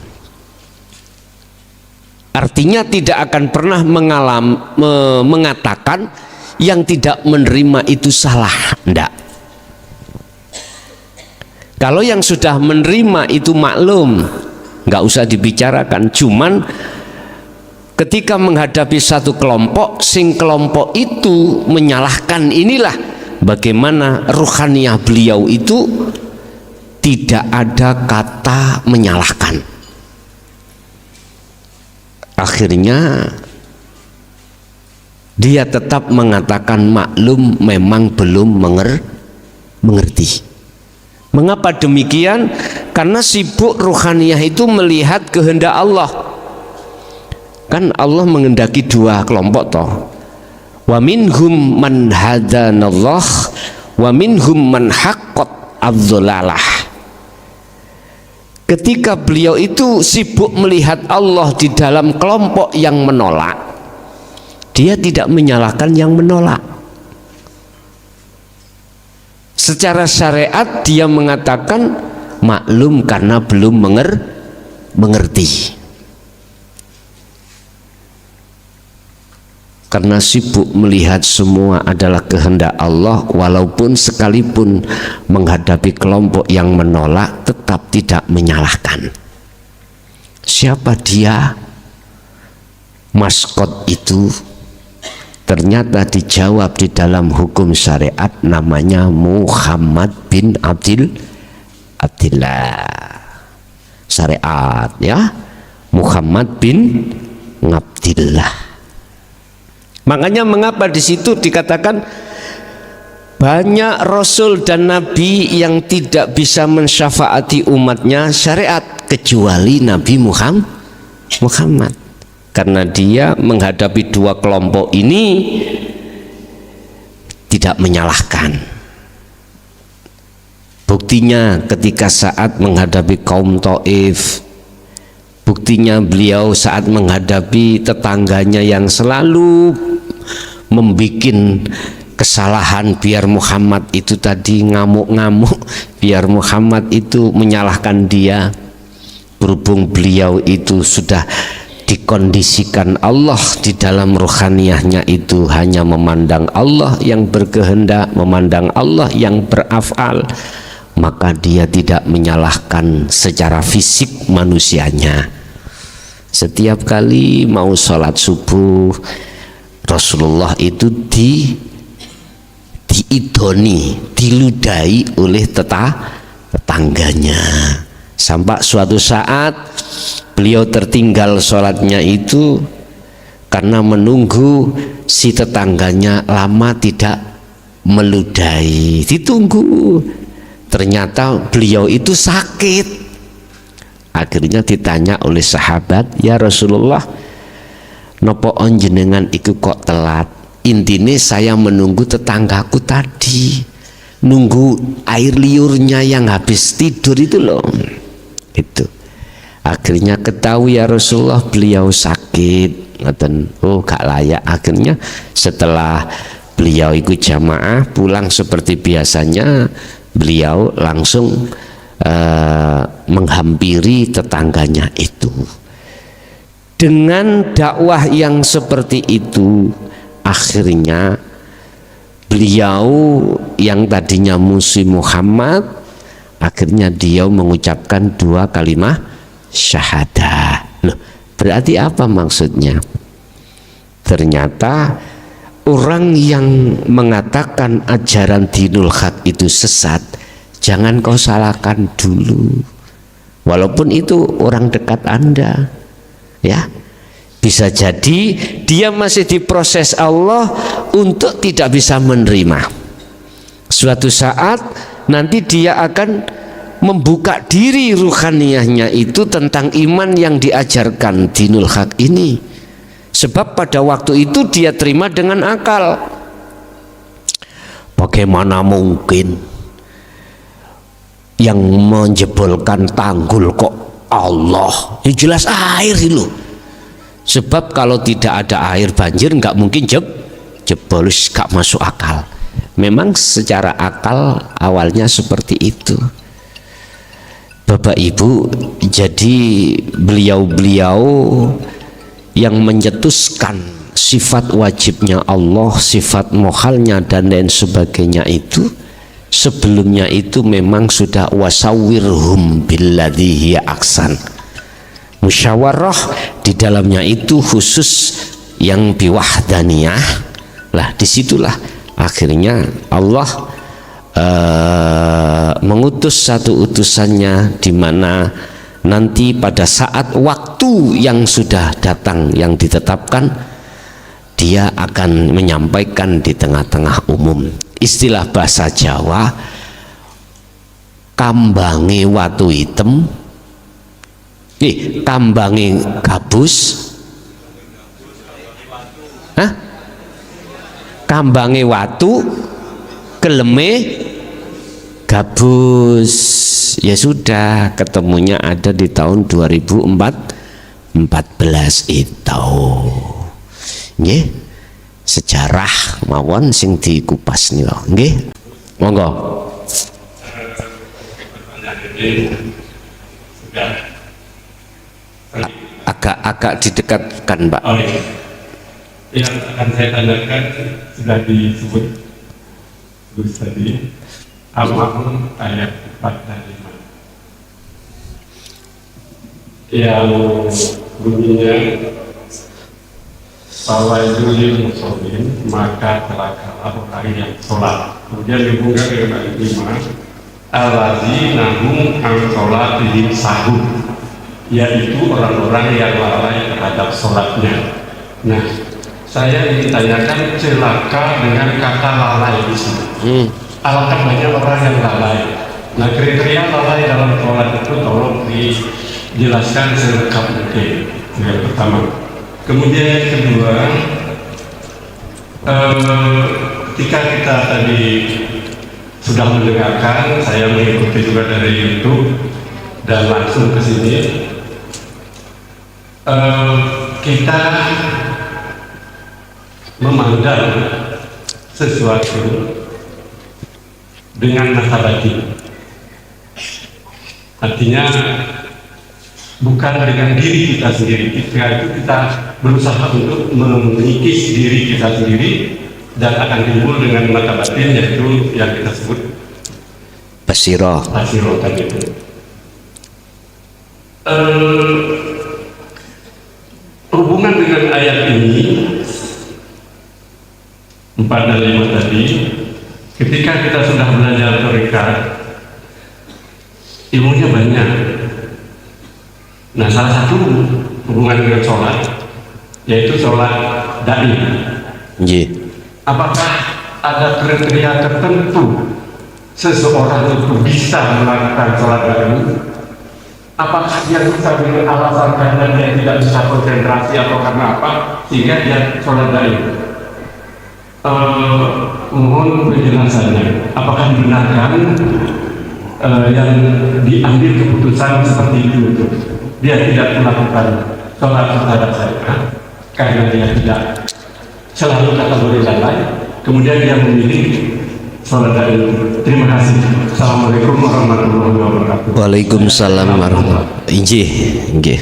Artinya tidak akan pernah mengatakan yang tidak menerima itu salah, enggak. Kalau yang sudah menerima itu maklum, enggak usah dibicarakan. Cuman ketika menghadapi satu kelompok, sing kelompok itu menyalahkan, inilah bagaimana ruhaniyah beliau itu tidak ada kata menyalahkan. Akhirnya dia tetap mengatakan maklum, memang belum mengerti. Mengapa demikian? Karena sibuk ruhaniyah itu melihat kehendak Allah. Kan Allah menghendaki dua kelompok toh. Wa minhum man hadanallah wa minhum man haqqat adzalalah. Ketika beliau itu sibuk melihat Allah di dalam kelompok yang menolak, dia tidak menyalahkan yang menolak. Secara syariat dia mengatakan maklum karena belum mengerti. Karena sibuk melihat semua adalah kehendak Allah, walaupun sekalipun menghadapi kelompok yang menolak tetap tidak menyalahkan. Siapa dia? Maskot itu ternyata dijawab di dalam hukum syariat, namanya Muhammad bin Abdillah. Syariat ya, Muhammad bin Abdillah. Makanya mengapa di situ dikatakan banyak rasul dan nabi yang tidak bisa mensyafaati umatnya syariat kecuali Nabi Muhammad. Karena dia menghadapi dua kelompok ini tidak menyalahkan. Buktinya ketika saat menghadapi kaum Taif, buktinya beliau saat menghadapi tetangganya yang selalu membikin kesalahan, biar Muhammad itu tadi ngamuk-ngamuk, biar Muhammad itu menyalahkan dia. Berhubung beliau itu sudah dikondisikan Allah di dalam ruhaniyahnya, itu hanya memandang Allah yang berkehendak, memandang Allah yang berafal, maka dia tidak menyalahkan secara fisik manusianya. Setiap kali mau sholat subuh, Rasulullah itu diidoni, diludahi oleh tetangganya, sampai suatu saat beliau tertinggal sholatnya itu karena menunggu si tetangganya lama tidak meludahi. Ditunggu, ternyata beliau itu sakit. Akhirnya ditanya oleh sahabat, ya Rasulullah, nopo onjenengan iku kok telat? Intine saya menunggu tetanggaku tadi, nunggu air liurnya yang habis tidur itu loh. Itu akhirnya ketahui ya Rasulullah beliau sakit. Oh gak layak. Akhirnya setelah beliau ikut jamaah pulang seperti biasanya, beliau langsung menghampiri tetangganya itu. Dengan dakwah yang seperti itu, akhirnya beliau yang tadinya musuh Muhammad, akhirnya dia mengucapkan dua kalimat syahadah. Loh, berarti apa maksudnya? Ternyata orang yang mengatakan ajaran dinul haq itu sesat, jangan kau salahkan dulu, walaupun itu orang dekat Anda, ya. Bisa jadi dia masih diproses Allah untuk tidak bisa menerima. Suatu saat nanti dia akan membuka diri ruhaniyahnya itu tentang iman yang diajarkan dinul haq ini. Sebab pada waktu itu dia terima dengan akal. Bagaimana mungkin yang menjebolkan tanggul kok Allah? Ya jelas air itu. Sebab kalau tidak ada air banjir nggak mungkin jebol, gak masuk akal. Memang secara akal awalnya seperti itu. Bapak Ibu, jadi beliau-beliau yang mencetuskan sifat wajibnya Allah, sifat mohalnya dan lain sebagainya itu, sebelumnya itu memang sudah wasawirhum billadzi hiya aksan. Musyawarah di dalamnya itu khusus yang biwahdaniyah. Lah disitulah akhirnya Allah mengutus satu utusannya, di mana nanti pada saat waktu yang sudah datang yang ditetapkan, dia akan menyampaikan di tengah-tengah umum. Istilah bahasa Jawa, kambange watu hitam, kambange gabus, kambange watu, keleme gabus. Ya sudah, ketemunya ada di tahun 2014 itu. Nggih, sejarah mawon sing dikupas nih loh. Nggih, monggo. sudah Agak didekatkan, Pak. oh iya. Yang akan saya tanyakan sudah disebut Gus tadi, Al-Ma'un ayat 4 dan 5 yang bunyinya fawailul musholin, maka celakalah orang yang sholat. Kemudian dihubungkan dengan ayat 5, allazina hum an sholatihim sahun, yaitu orang-orang yang lalai terhadap sholatnya. Nah, saya ingin tanyakan celaka dengan kata lalai di sini. Alangkah banyak orang yang lalai. Nah, kriteria lalai dalam sholat itu tolong dijelaskan selengkap mungkin. Yang pertama. Kemudian yang kedua, ketika kita tadi sudah mendengarkan, saya mengikuti juga dari YouTube dan langsung ke sini, kita memandang sesuatu dengan mata batin, artinya bukan dengan diri kita sendiri. Ketika itu kita berusaha untuk mengikis diri kita sendiri dan akan timbul dengan mata batin, yaitu yang kita sebut Basiro tadi itu. Hubungan dengan ayat ini 4 dan 5 tadi, ketika kita sudah belajar tarekat, ilmunya banyak. Nah, salah satu hubungan dengan sholat, yaitu sholat da'i. Apakah ada kriteria tertentu seseorang itu bisa melakukan sholat da'i? Apakah dia bisa dengan alasan karena dia tidak bisa konsentrasi atau karena apa sehingga dia sholat da'i? Mohon penjelasannya. Apakah dibenarkan yang diambil keputusan seperti itu? Dia tidak melakukan sholat secara syariat karena dia tidak selalu kategori lalai, kemudian dia memilih sholat da'i. Terima kasih. Assalamualaikum warahmatullahi wabarakatuh. Waalaikumsalam warahmatullahi wabarakatuh.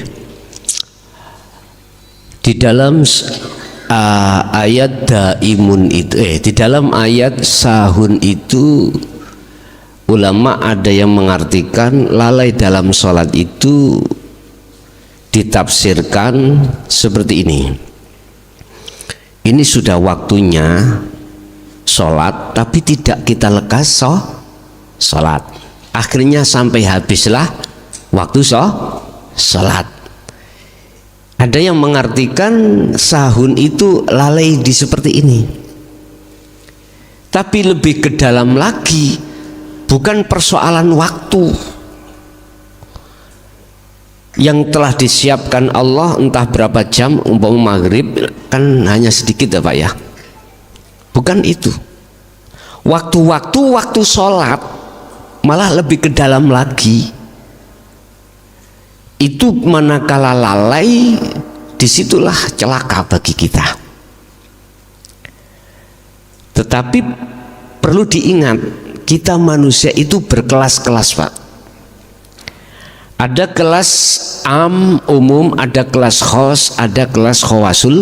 Di dalam ayat daimun itu, di dalam ayat sahun itu, ulama ada yang mengartikan lalai dalam sholat itu ditafsirkan seperti ini. Ini sudah waktunya sholat, tapi tidak kita lekas sholat. Akhirnya sampai habislah waktu sholat. Ada yang mengartikan sahun itu lalai di seperti ini. Tapi lebih ke dalam lagi, bukan persoalan waktu yang telah disiapkan Allah entah berapa jam, umpama maghrib kan hanya sedikit ya Pak ya. Bukan itu. Waktu sholat malah lebih ke dalam lagi. Itu manakala lalai, disitulah celaka bagi kita. Tetapi perlu diingat, kita manusia itu berkelas-kelas Pak. Ada kelas umum, ada kelas khos, ada kelas khawasul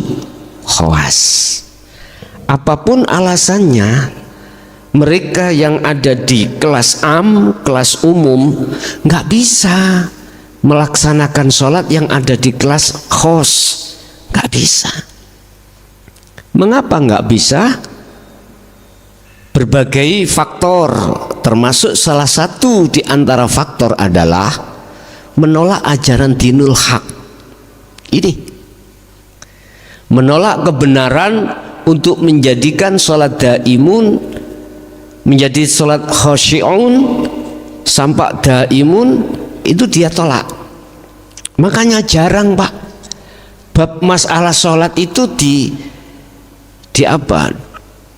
khawas. Apapun alasannya, mereka yang ada di kelas kelas umum nggak bisa melaksanakan sholat yang ada di kelas khos, nggak bisa. Mengapa nggak bisa? Berbagai faktor, termasuk salah satu di antara faktor adalah menolak ajaran dinul haq. Ini menolak kebenaran untuk menjadikan sholat daimun menjadi sholat khosyi'un, sampak daimun, itu dia tolak. Makanya jarang Pak bab masalah sholat itu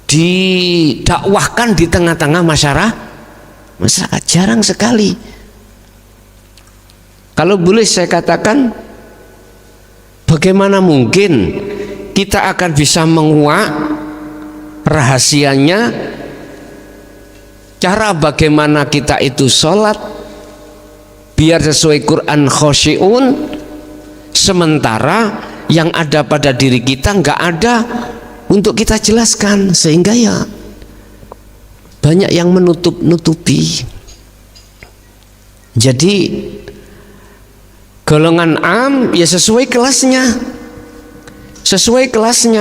didakwahkan di tengah-tengah masyarakat. Jarang sekali. Kalau boleh saya katakan, bagaimana mungkin kita akan bisa menguak rahasianya cara bagaimana kita itu sholat biar sesuai Quran khosyi'un, sementara yang ada pada diri kita nggak ada untuk kita jelaskan, sehingga ya banyak yang menutup-nutupi. Jadi golongan am ya sesuai kelasnya,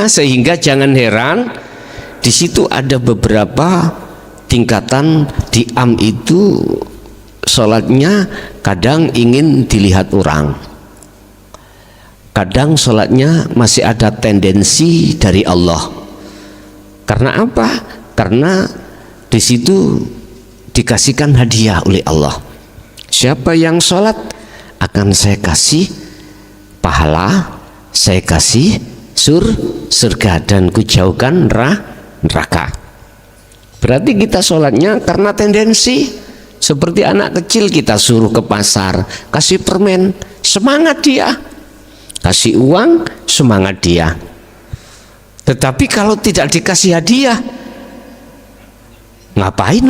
sehingga jangan heran di situ ada beberapa tingkatan. Di am itu sholatnya kadang ingin dilihat orang, kadang sholatnya masih ada tendensi dari Allah. Karena apa? Karena di situ dikasihkan hadiah oleh Allah. Siapa yang sholat akan saya kasih pahala, saya kasih surga, dan kujauhkan neraka. Berarti kita sholatnya karena tendensi. Seperti anak kecil kita suruh ke pasar, kasih permen, semangat dia. Kasih uang, semangat dia. Tetapi kalau tidak dikasih hadiah, ngapain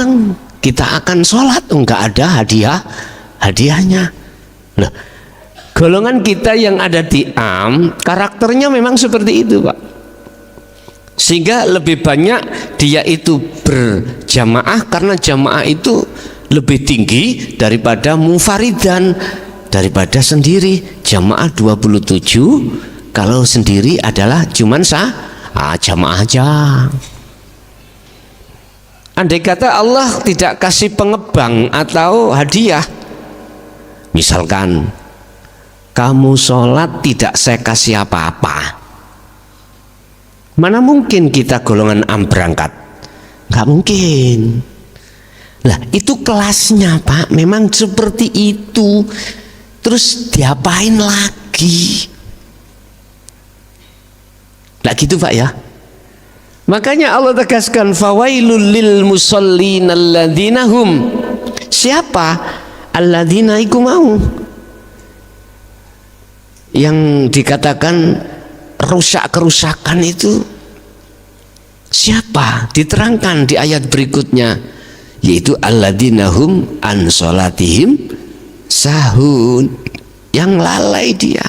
kita akan sholat? Enggak ada hadiahnya. Loh, golongan kita yang ada di am, karakternya memang seperti itu, Pak. Sehingga lebih banyak dia itu berjamaah, karena jamaah itu lebih tinggi daripada munfaridan, daripada sendiri. Jamaah 27, kalau sendiri adalah cuman jamaah aja. Andai kata Allah tidak kasih pengebang atau hadiah, misalkan kamu sholat tidak saya kasih apa-apa, mana mungkin kita golongan am berangkat? Nggak mungkin. Lah itu kelasnya, Pak, memang seperti itu. Terus diapain lagi? Nah gitu, Pak, ya. Makanya Allah tegaskan fawailul lil musallin alladzina hum. Siapa? Alladzina iku mau yang dikatakan rusak kerusakan itu siapa? Diterangkan di ayat berikutnya, yaitu alladzina hum an sholatihim sahun, yang lalai dia.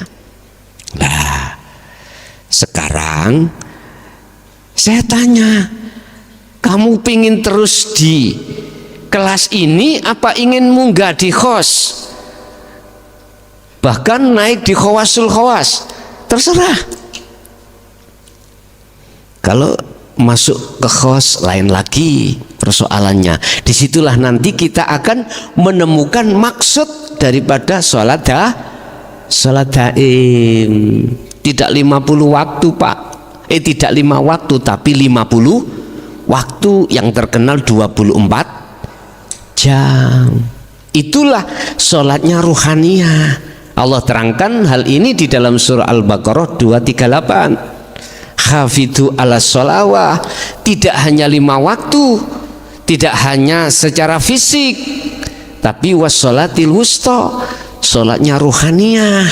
Nah, sekarang saya tanya, kamu pingin terus di kelas ini apa ingin munggah di khos, bahkan naik di khawasul khawas? Terserah. Kalau masuk ke khos lain lagi persoalannya. Disitulah nanti kita akan menemukan maksud daripada sholat daim. Tidak 50 waktu, Pak. Tidak 5 waktu, tapi 50 waktu yang terkenal 24 jam. Itulah sholatnya ruhaniyah. Allah terangkan hal ini di dalam surah Al-Baqarah 238. Hafidhu ala sholawah, tidak hanya 5 waktu, tidak hanya secara fisik, tapi wassolatil wusta, sholatnya ruhaniyah.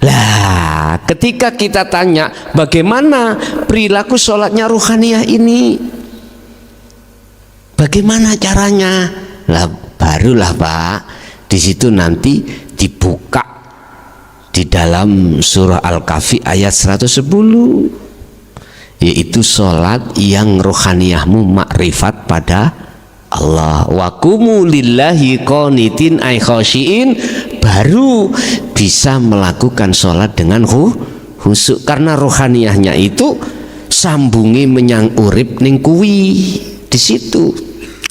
Lah, ketika kita tanya bagaimana perilaku sholatnya ruhaniyah ini, bagaimana caranya? Lah, barulah, Pak, di situ nanti dibuka di dalam surah Al-Kahfi ayat 110, yaitu sholat yang ruhaniyahmu makrifat pada Allah. Wa qumu lillahi qanitin ay khosyiin, baru bisa melakukan sholat dengan khusyuk, karena rohaniyahnya itu sambungi menyang urip ning kuwi di situ.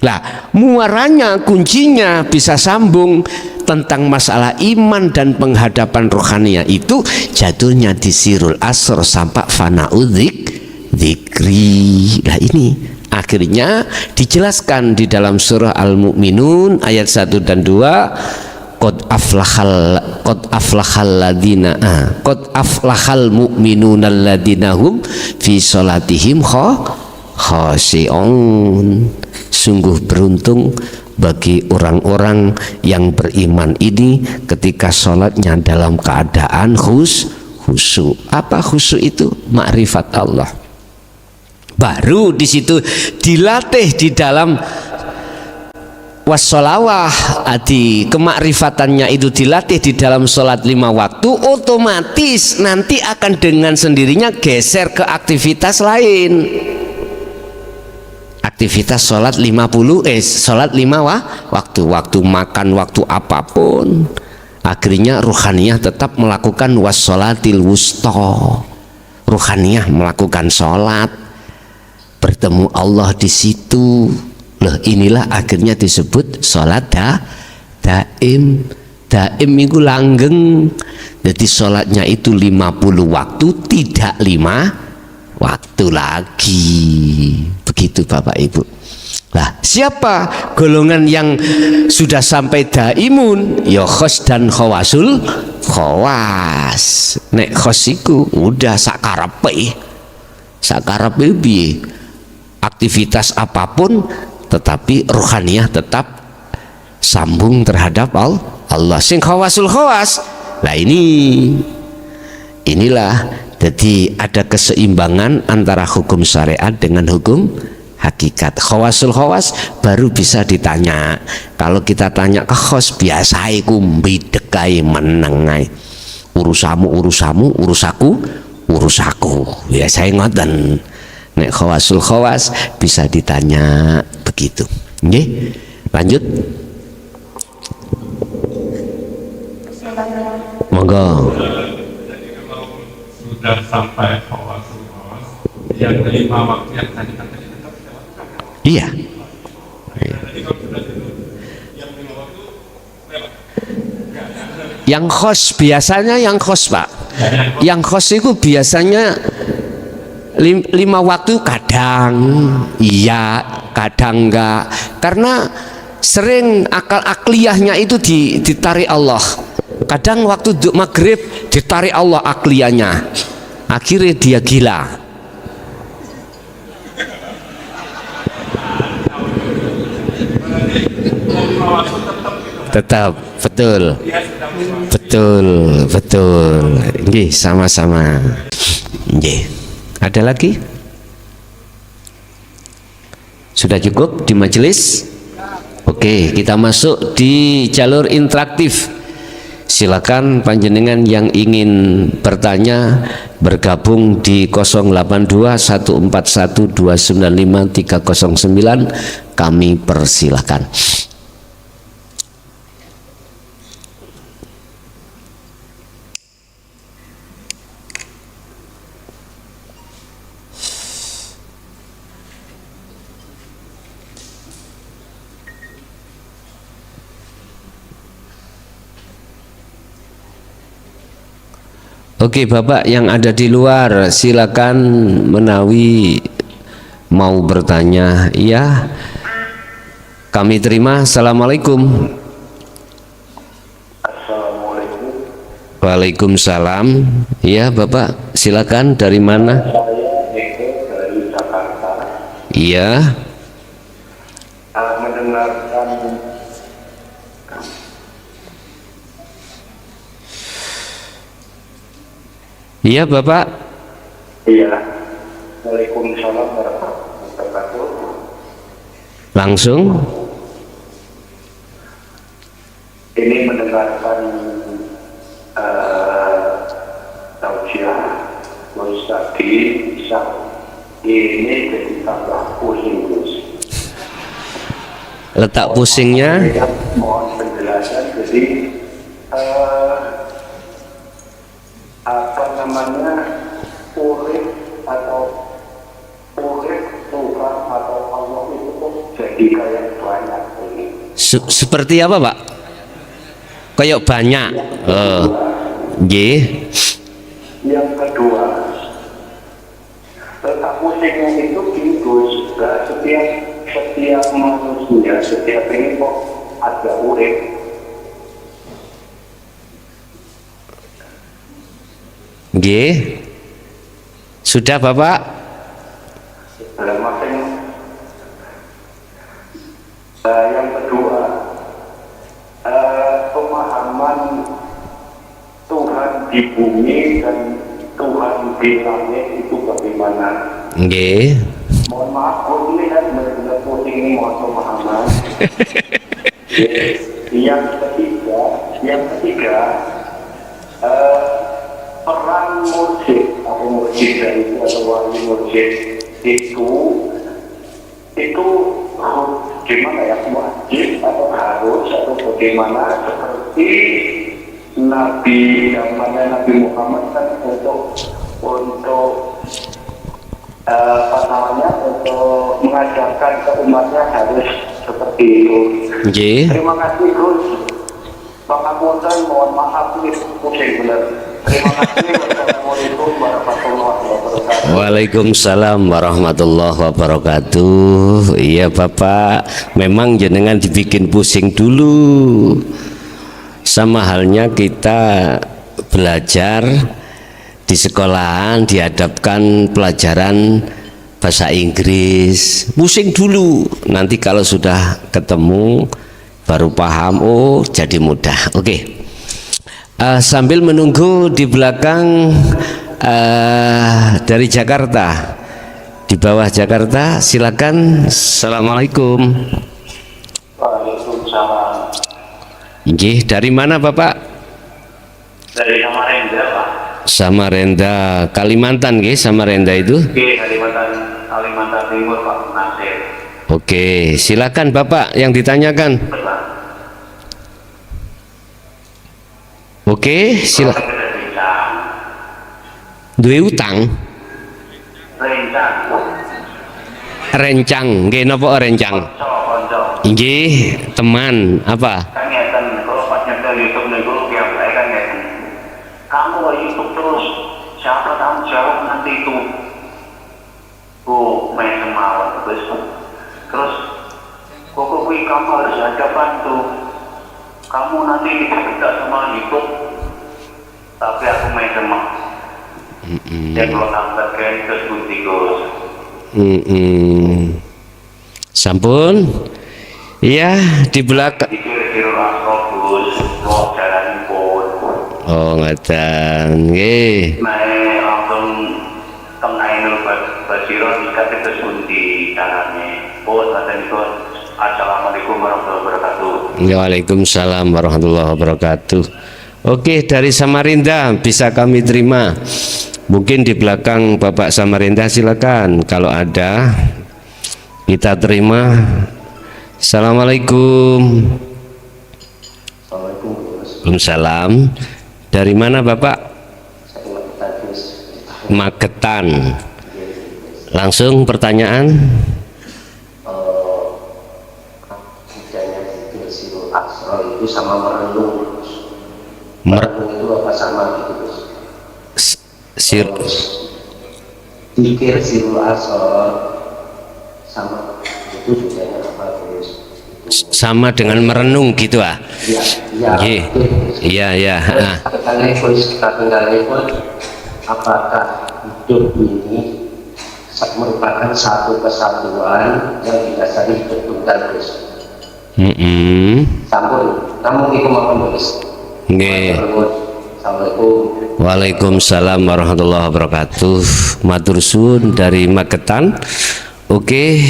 Lah muaranya, kuncinya bisa sambung tentang masalah iman dan penghadapan rohaniyah itu jatuhnya di sirul asr sampai fana'udzik dzikri. Lah ini akhirnya dijelaskan di dalam surah Al-Mu'minun ayat 1 dan 2. Qad aflahal mu'minuna alladzina hum fi sholatihim khashi'un. Sungguh beruntung bagi orang-orang yang beriman ini ketika sholatnya dalam keadaan khusyuk. Apa khusyuk itu? Makrifat Allah. Baru di situ dilatih di dalam wassolawah adi kemakrifatannya itu dilatih di dalam sholat 5 waktu, otomatis nanti akan dengan sendirinya geser ke aktivitas lain, aktivitas sholat 5 waktu makan, waktu apapun. Akhirnya ruhaniyah tetap melakukan wassolatil wusta, ruhaniyah melakukan sholat, bertemu Allah di situ. Loh, inilah akhirnya disebut sholat daim. Daim itu langgeng. Jadi sholatnya itu 50 waktu, tidak 5 waktu lagi. Begitu Bapak Ibu. Nah, siapa golongan yang sudah sampai daimun? Ya khos dan khawasul khawas. Nek khos iku udah sakarepe piye, aktivitas apapun tetapi ruhaniyah tetap sambung terhadap Allah. Sing khawasul khawas, nah inilah jadi ada keseimbangan antara hukum syariat dengan hukum hakikat. Khawasul khawas baru bisa ditanya. Kalau kita tanya ke khos, biasa iku mbidek ae meneng ae. Urusamu, urusaku. Ya saya ngoten. Nek khawasul khawas bisa ditanya begitu. Nggih. Lanjut. Monggo. Jadi kalau sudah sampai khawasul khawas, yang 5 waktu yang tadi tetap dilakukan. Iya. Jadi kalau sudah itu yang 5 waktu lewat. Yang khos biasanya yang khos Pak. Yang khos itu biasanya 5 waktu, kadang iya, kadang enggak, karena sering akal akliyahnya itu ditarik Allah. Kadang waktu maghrib ditarik Allah akliyahnya, akhirnya dia gila. Tetap betul. Nggih, sama-sama. Nggih. Ada lagi? Sudah cukup di majelis? Oke, kita masuk di jalur interaktif. Silakan panjenengan yang ingin bertanya bergabung di 082 141 295 309. Kami persilahkan. Oke Bapak yang ada di luar, silakan menawi mau bertanya. Ya, kami terima. Assalamualaikum. Assalamualaikum. Waalaikumsalam. Ya Bapak, silakan, dari mana? Saya Eko dari Jakarta. Iya. Mendengarkan Iya Bapak. iya. Waalaikumsalam warahmatullahi wabarakatuh. Langsung. Ini mendengarkan tausiah Gus tadi, ini jadi tambah pusing Gus. Letak pusingnya. Mohon penjelasan. Jadi apa namanya, urip atau urip Tuhan atau Allah itu kok jadi kayak banyak ini. Seperti apa Pak? Kayak banyak. Nggih. Yang kedua, letak pusingnya itu Gus, setiap manusia, setiap ini kok ada urip. Nggih. Sudah Bapak? Yang kedua, pemahaman Tuhan di bumi dan Tuhan di langit itu bagaimana? Nggih. Mohon maaf, ini kan benar-benar pusing ini, mohon pemahaman. Yang ketiga, peran mursyid atau mursyid itu atau wali mursyid itu gimana ya, wajib atau harus atau bagaimana, seperti Nabi Muhammad kan untuk untuk mengajarkan ke umatnya harus seperti itu. Nggih. Terima kasih Gus. Pangapunten, mohon maaf nih pusing bener. Terima kasih. Wassalamualaikum warahmatullahi wabarakatuh. Waalaikumsalam warahmatullahi wabarakatuh. Iya Bapak, memang jenengan dibikin pusing dulu. Sama halnya kita belajar di sekolahan, dihadapkan pelajaran bahasa Inggris, pusing dulu. Nanti kalau sudah ketemu baru paham, oh jadi mudah. Oke. Sambil menunggu di belakang dari Jakarta, di bawah Jakarta, silakan. Assalamualaikum. Waalaikumsalam. Nggih, dari mana Bapak? Dari Samarinda, Pak. Samarinda, Kalimantan nggih, Samarinda itu? Oke, Kalimantan Timur, Pak Nasir. Oke, silakan Bapak yang ditanyakan. Pak. Oke, silakan. Duwe utang? Rencang, nggih napa rencang? Nggih, teman apa? Kan ngeten, kalau pas nyetel YouTube niku tiap hari kan ngeten. Kamu YouTube terus, siapa tanggung jawab nanti itu? Oh, main semawan terus kok kuwi kamu harus ada bantu. Kamu nanti tidak sama YouTube, tapi aku main semak. Dan kalau tambah ke Gunti Gus. Sampun. Iya, di belakang. Dikira-kira Gus, mau jalan pun. Oh, ngeten. Nggih. Naik langsung tengah Ainul Basiro dikasih ke Gunti jalannya. Oh, ngaten Gus. Assalamualaikum warahmatullahi wabarakatuh. Waalaikumsalam warahmatullahi wabarakatuh. Oke, dari Samarinda bisa kami terima. Mungkin di belakang Bapak Samarinda silakan. Kalau ada kita terima. Assalamualaikum. Waalaikumsalam. Dari mana Bapak? Magetan. Langsung pertanyaan. Itu sama merenung. Merenung itu apa sama gitu Gus? Zikir sirul asor sama itu bedanya apa Gus? Sama dengan merenung gitu ah? Iya. Iya. Kita pun apakah hidup ini merupakan satu kesatuan yang didasari hidup tunggal Gus? Sampun, kamu ikut makan Gus. Nggih. Assalamualaikum. Waalaikumsalam warahmatullahi wabarakatuh. Matur suwun dari Magetan. Oke,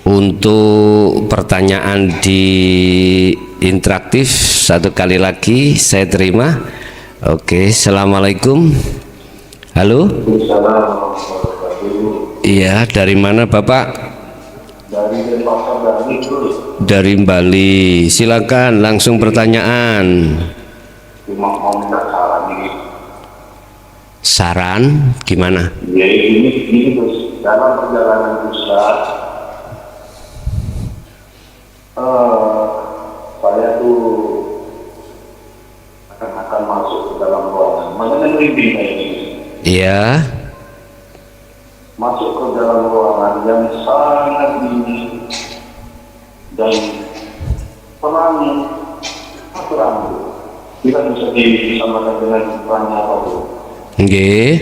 untuk pertanyaan di interaktif satu kali lagi saya terima. Oke, assalamualaikum. Halo. Iya, dari mana Bapak? Dari Denpasar Bali Gus. Dari Bali. Silakan langsung pertanyaan. Cuma mau minta saran ini. Saran gimana? Ya ini Gus, dalam perjalanan Ustaz, saya tuh akan masuk ke dalam ruangan. Makanya merinding ini. Iya. Masuk ke dalam ruangan yang sangat dingin dan pelangi. Tidak bisa disamakan dengan pelangi apa tuh? Nggih.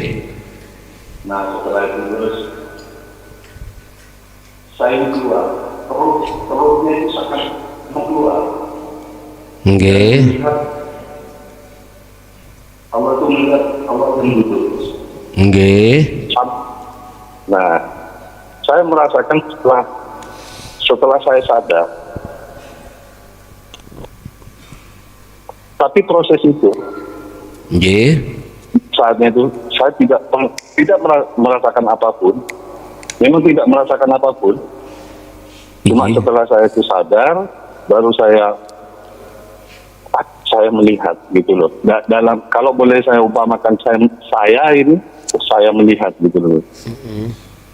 Nah setelah itu terus saya keluar, perutnya itu sangat mau keluar. Nggih. Allah itu melihat, Allah itu duduk. Nggih. Nah, saya merasakan setelah saya sadar, Tapi proses itu Nggih. saatnya itu saya tidak merasakan apapun. Memang tidak merasakan apapun. Cuma Nggih. setelah saya itu sadar, baru saya melihat gitu loh. Dalam kalau boleh saya umpamakan saya ini saya melihat gitu loh.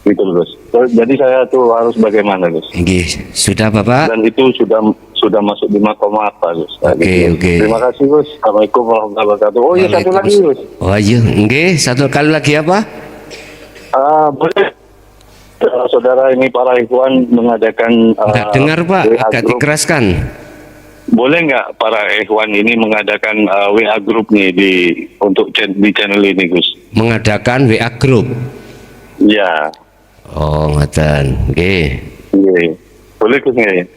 Gitu loh, Gus. Jadi saya tuh harus bagaimana, Gus? Nggih, sudah Bapak? Dan itu sudah masuk di makom apa, Gus? Oke, oke. Terima kasih, Gus. Assalamualaikum warahmatullahi wabarakatuh. Oh iya, satu lagi, Gus. Oh iya, nggih, satu kali lagi apa? Boleh saudara ini para ikhwan mengadakan Enggak dengar Pak, WA agak group. dikeraskan. Boleh nggak para ikhwan ini mengadakan WA group nih untuk di channel ini, Gus? Mengadakan WA group. Ya. Oh, ngoten. Nggih. Iya. Boleh, Gus, nggak?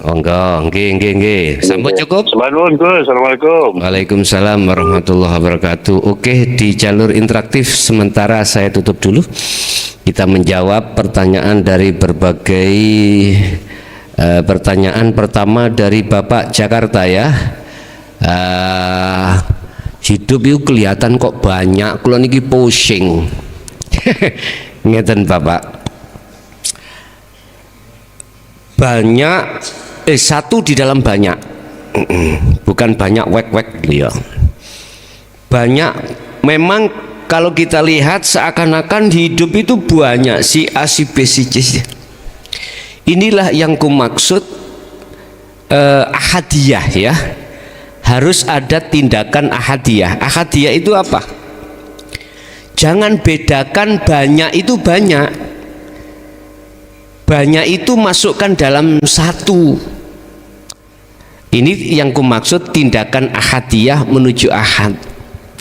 Oh enggak, nggih. Sampun cukup? Selamat, Gus. Assalamualaikum. Waalaikumsalam warahmatullahi wabarakatuh. Oke, di jalur interaktif sementara saya tutup dulu. Kita menjawab pertanyaan dari berbagai pertanyaan. Pertama dari Bapak Jakarta ya. Hidup itu kelihatan kok banyak, kula niki pusing. Ngeten Bapak. Banyak satu di dalam banyak. Bukan banyak wek-wek beliau. Banyak memang kalau kita lihat seakan-akan hidup itu banyak si A, si B, si C. Inilah yang kumaksud ahadiyah ya. Harus ada tindakan ahadiyah. Ahadiyah itu apa? Jangan bedakan banyak itu banyak. Banyak itu masukkan dalam satu. Ini yang kumaksud tindakan ahadiyah menuju ahad.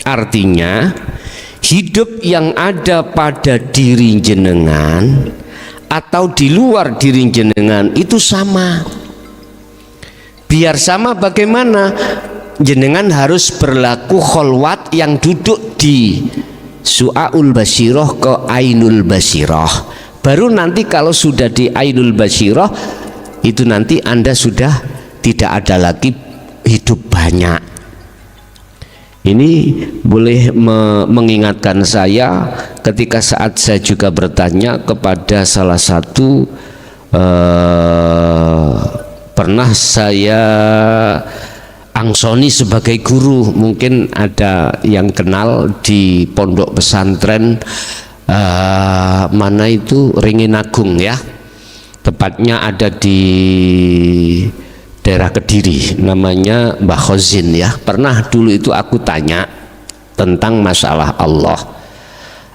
Artinya hidup yang ada pada diri jenengan atau di luar diri jenengan itu sama. Biar sama bagaimana? Jenengan harus berlaku kholwat yang duduk di su'aul basirah ke ainul basirah. Baru nanti kalau sudah di ainul basirah itu nanti Anda sudah tidak ada lagi hidup banyak. Ini boleh mengingatkan saya ketika saat saya juga bertanya kepada salah satu pernah saya angsoni sebagai guru, mungkin ada yang kenal di pondok pesantren mana itu Ringin Agung ya, tepatnya ada di daerah Kediri, namanya Mbah Khozin ya. Pernah dulu itu aku tanya tentang masalah Allah,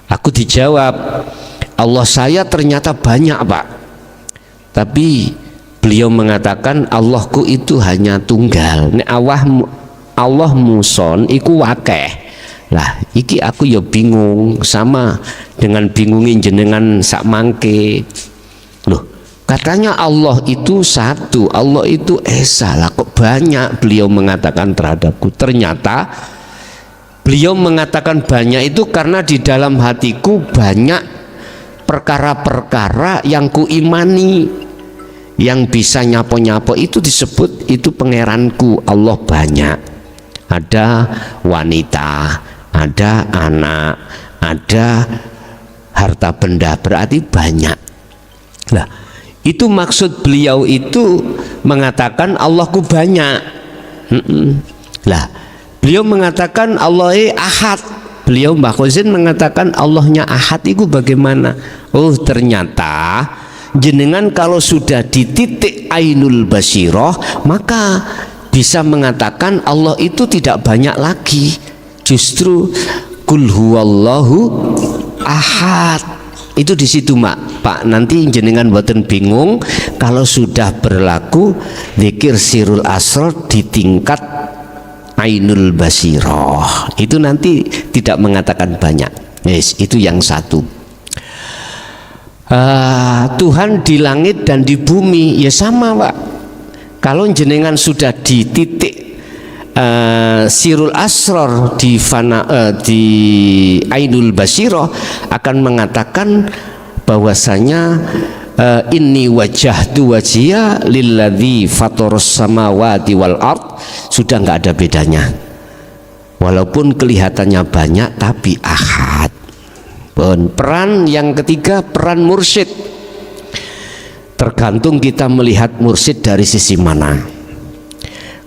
aku dijawab Allah saya ternyata banyak Pak, tapi beliau mengatakan Allahku itu hanya tunggal. Nek Allah muson iku wakeh. Lah iki aku ya bingung, sama dengan bingungin jenengan sak mangke. Loh, katanya Allah itu satu, Allah itu esa. Lah kok banyak beliau mengatakan terhadapku. Ternyata beliau mengatakan banyak itu karena di dalam hatiku banyak perkara-perkara yang kuimani, yang bisa nyapo-nyapo itu disebut itu pangeranku. Allah banyak, ada wanita, ada anak, ada harta benda, berarti banyak. Lah itu maksud beliau itu mengatakan Allahku banyak. Lah beliau mengatakan Allah ahad. Beliau Mbah Khozin mengatakan Allahnya ahad itu bagaimana? Oh ternyata jenengan kalau sudah di titik ainul basirah maka bisa mengatakan Allah itu tidak banyak lagi. Justru kul huwallahu ahad. Itu di situ Pak. Nanti jenengan buatan bingung kalau sudah berlaku zikir sirul asrar di tingkat ainul basirah. Itu nanti tidak mengatakan banyak. Yes, itu yang satu. Tuhan di langit dan di bumi ya sama Pak. Kalau jenengan sudah di titik sirul asrar di di ainul basirah akan mengatakan bahwasanya inni wajjahtu wajhiya lilladzi fataras samawati wal ard sudah nggak ada bedanya. Walaupun kelihatannya banyak tapi ahad. Peran yang ketiga, peran mursyid. Tergantung kita melihat mursyid dari sisi mana.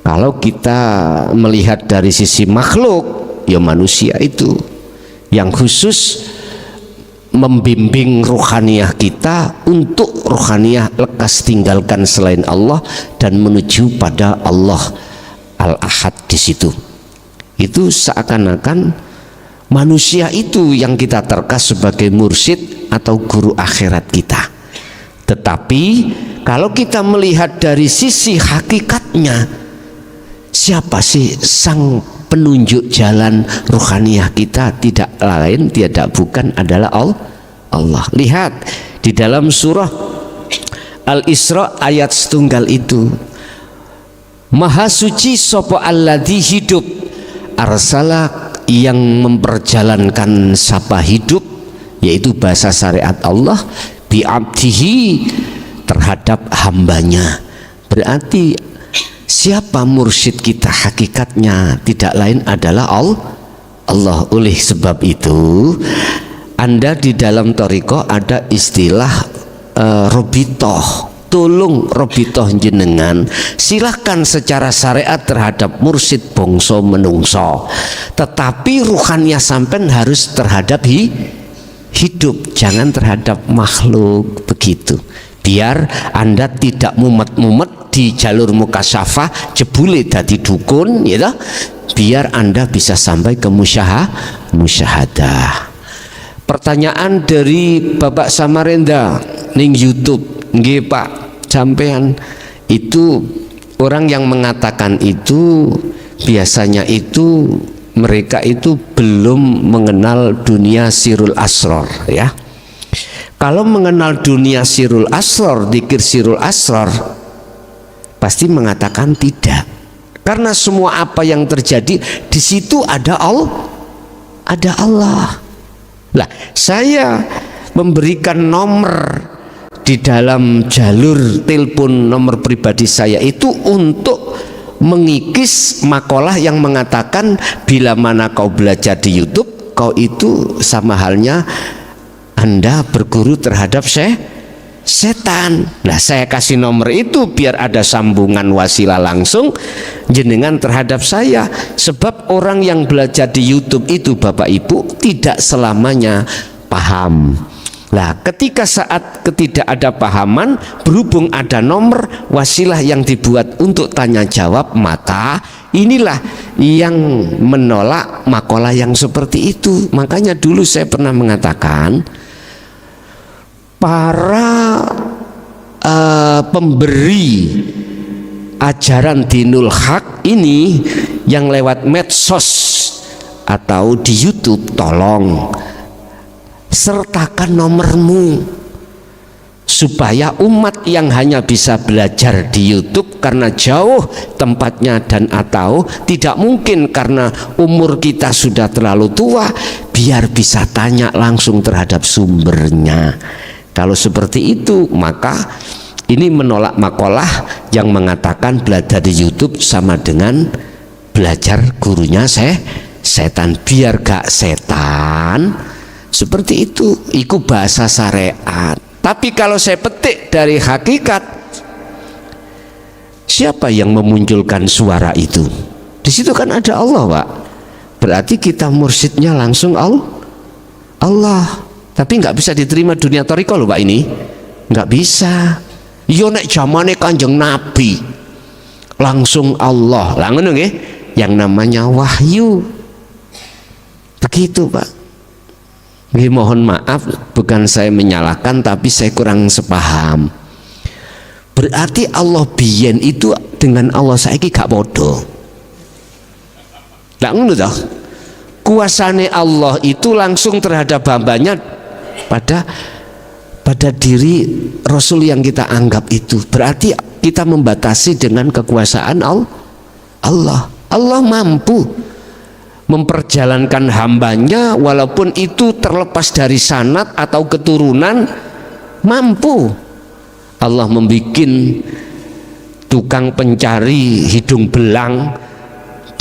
Kalau kita melihat dari sisi makhluk, ya manusia itu yang khusus membimbing ruhaniyah kita untuk ruhaniyah lekas tinggalkan selain Allah dan menuju pada Allah Al-Ahad di situ. Itu seakan-akan manusia itu yang kita terkas sebagai mursyid atau guru akhirat kita. Tetapi kalau kita melihat dari sisi hakikatnya, siapa sih sang penunjuk jalan ruhaniyah kita? Tidak lain tidak bukan adalah Allah. Lihat di dalam surah Al-Isra ayat setunggal itu, Maha suci sapa alladzi hidup arsala yang memperjalankan sapa hidup, yaitu bahasa syariat Allah, bi'abdihi terhadap hambanya. Berarti siapa mursyid kita hakikatnya tidak lain adalah Allah. Oleh sebab itu Anda di dalam thariqah ada istilah robitoh. Tolong robitoh jenengan silahkan secara syariat terhadap mursyid bangsa menungso, tetapi ruhaniyah sampean harus terhadap hidup, jangan terhadap makhluk. Begitu, biar Anda tidak mumet-mumet di jalur mukasyafah jebule dadi dukun, ya, biar Anda bisa sampai ke musyahadah. Pertanyaan dari Bapak Samarinda ning YouTube, nggih Pak, sampean itu orang yang mengatakan itu biasanya itu mereka itu belum mengenal dunia sirul asror, ya. Kalau mengenal dunia sirul asror, dzikir sirul asror, pasti mengatakan tidak, karena semua apa yang terjadi di situ ada Allah. Lah, saya memberikan nomor di dalam jalur telepon nomor pribadi saya itu untuk mengikis makalah yang mengatakan bila mana kau belajar di YouTube, kau itu sama halnya Anda berguru terhadap setan. Nah, saya kasih nomor itu biar ada sambungan wasilah langsung jenengan terhadap saya. Sebab orang yang belajar di YouTube itu Bapak Ibu tidak selamanya paham. Nah, ketika saat ketidakada pahaman, berhubung ada nomor wasilah yang dibuat untuk tanya jawab, maka inilah yang menolak makalah yang seperti itu. Makanya dulu saya pernah mengatakan, para pemberi ajaran dinul haq ini yang lewat medsos atau di YouTube, tolong sertakan nomormu supaya umat yang hanya bisa belajar di YouTube karena jauh tempatnya dan atau tidak mungkin karena umur kita sudah terlalu tua, biar bisa tanya langsung terhadap sumbernya. Kalau seperti itu, maka ini menolak makalah yang mengatakan belajar di YouTube sama dengan belajar gurunya setan. Biar gak setan seperti itu bahasa syariat. Tapi kalau saya petik dari hakikat, siapa yang memunculkan suara itu? Di situ kan ada Allah, Pak. Berarti kita mursyidnya langsung Allah. Tapi nggak bisa diterima dunia thariqah loh Pak, ini nggak bisa. Yo nek zamane Kanjeng Nabi langsung Allah, lah ngono nggih, yang namanya wahyu. Begitu Pak. Nggih, mohon maaf, bukan saya menyalahkan, tapi saya kurang sepaham. Berarti Allah biyen itu dengan Allah saiki gak bodoh. Lah ngono toh? Kuasane Allah itu langsung terhadap hambanya pada diri Rasul yang kita anggap itu. Berarti kita membatasi dengan kekuasaan Allah. Allah mampu memperjalankan hambanya walaupun itu terlepas dari sanad atau keturunan, mampu. Allah membikin tukang pencari hidung belang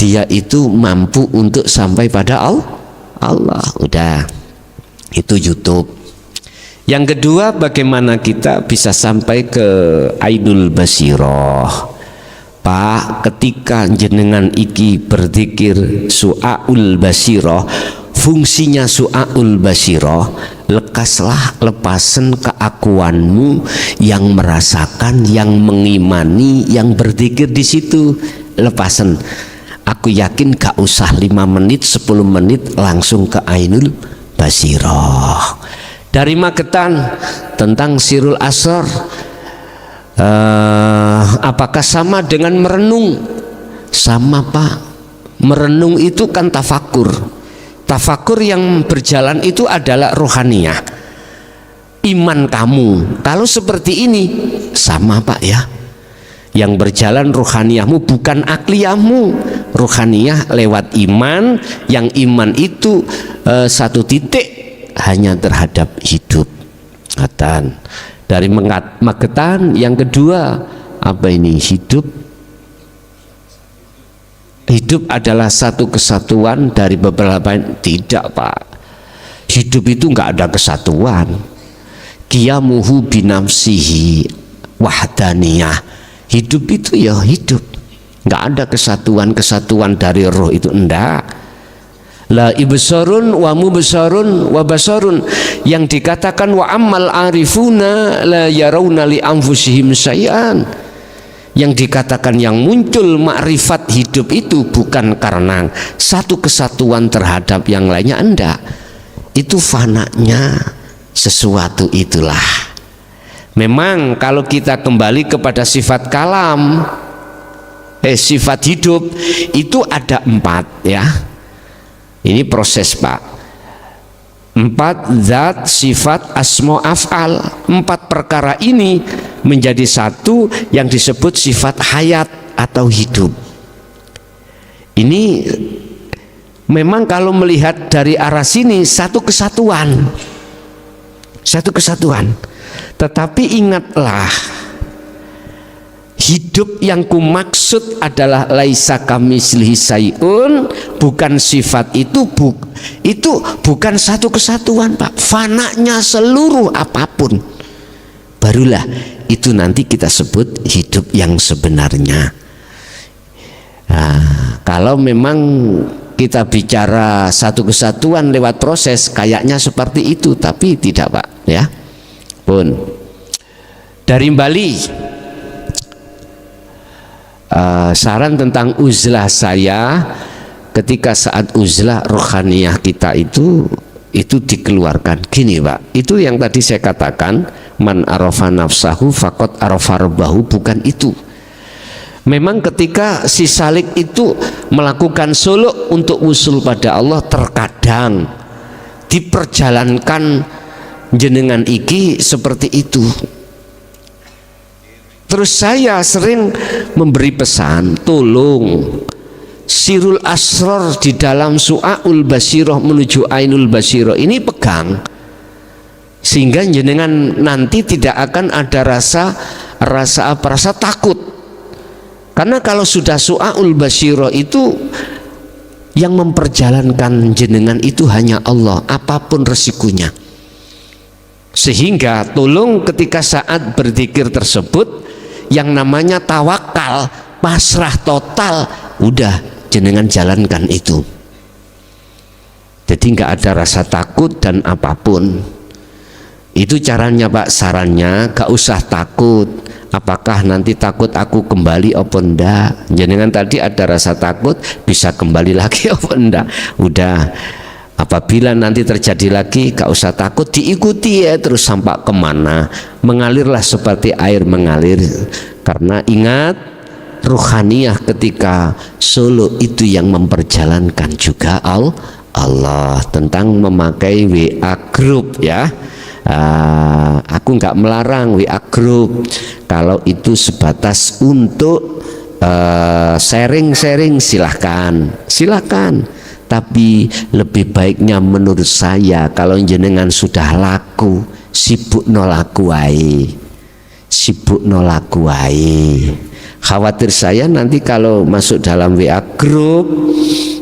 dia itu mampu untuk sampai pada Allah. Udah, itu YouTube. Yang kedua, bagaimana kita bisa sampai ke Ainul Basiroh. Pak, ketika jenengan iki berzikir Su'aul Basiroh, fungsinya Su'aul Basiroh, lekaslah, lepasen keakuanmu yang merasakan, yang mengimani, yang berzikir di situ. Lepasen. Aku yakin gak usah 5 menit, 10 menit langsung ke Ainul Basiroh. Dari Magetan tentang Sirul Asrar, apakah sama dengan merenung? Sama, Pak. Merenung itu kan tafakur. Tafakur yang berjalan itu adalah rohaniyah, iman kamu. Kalau seperti ini sama, Pak, ya. Yang berjalan rohaniyahmu bukan akliyahmu. Rohaniyah lewat iman, yang iman itu satu titik hanya terhadap hidup. Magetan. Dari Magetan yang kedua, apa ini? Hidup adalah satu kesatuan dari beberapa. Tidak, Pak. Hidup itu enggak ada kesatuan. Qiyamuhu binafsihi wahdaniyah. Hidup itu ya hidup, enggak ada kesatuan dari roh itu, enggak. La ibsarun wa mubsarun wa basarun, yang dikatakan wa ammal arifuna la yarawna li anfusihim syai'an. Yang dikatakan yang muncul makrifat hidup itu bukan karena satu kesatuan terhadap yang lainnya, enggak. Itu fananya sesuatu itulah. Memang kalau kita kembali kepada sifat kalam, sifat hidup itu ada 4, ya. Ini proses, Pak. 4 zat, sifat, asma, af'al. 4 perkara ini menjadi satu yang disebut sifat hayat atau hidup. Ini memang kalau melihat dari arah sini satu kesatuan. Tetapi ingatlah, hidup yang kumaksud adalah laisa kamitslihi syai'un, bukan sifat itu, itu bukan satu kesatuan, Pak. Fananya seluruh apapun. Barulah itu nanti kita sebut hidup yang sebenarnya. Nah, kalau memang kita bicara satu kesatuan lewat proses, kayaknya seperti itu, tapi tidak, Pak, ya. Pun dari Bali, saran tentang uzlah saya, ketika saat uzlah rohaniyah kita itu dikeluarkan. Gini, Pak, itu yang tadi saya katakan, man arafa nafsahu faqad arafa rabbahu, bukan itu. Memang ketika si salik itu melakukan suluk untuk usul pada Allah, terkadang diperjalankan jenengan iki seperti itu. Terus saya sering memberi pesan, tolong Sirul Asrar di dalam Su'aul Basiroh menuju Ainul Basiroh ini pegang, sehingga jenengan nanti tidak akan ada rasa takut. Karena kalau sudah Su'aul Basiroh itu yang memperjalankan jenengan itu hanya Allah, apapun resikonya. Sehingga tolong ketika saat berzikir tersebut yang namanya tawakal, pasrah total, udah jenengan jalankan itu. Jadi nggak ada rasa takut dan apapun. Itu caranya, Pak. Sarannya gak usah takut. Apakah nanti takut aku kembali apa enggak? Jenengan tadi ada rasa takut, bisa kembali lagi apa enggak? Udah. Apabila nanti terjadi lagi, gak usah takut, diikuti ya terus sampai kemana, mengalirlah seperti air mengalir. Karena ingat, ruhaniyah ketika solo itu yang memperjalankan juga Allah. Tentang memakai WA group, ya, aku nggak melarang WA group kalau itu sebatas untuk sharing-sharing, silahkan. Tapi lebih baiknya menurut saya, kalau jenengan sudah laku, sibuk nolaku wae. Khawatir saya nanti kalau masuk dalam WA group,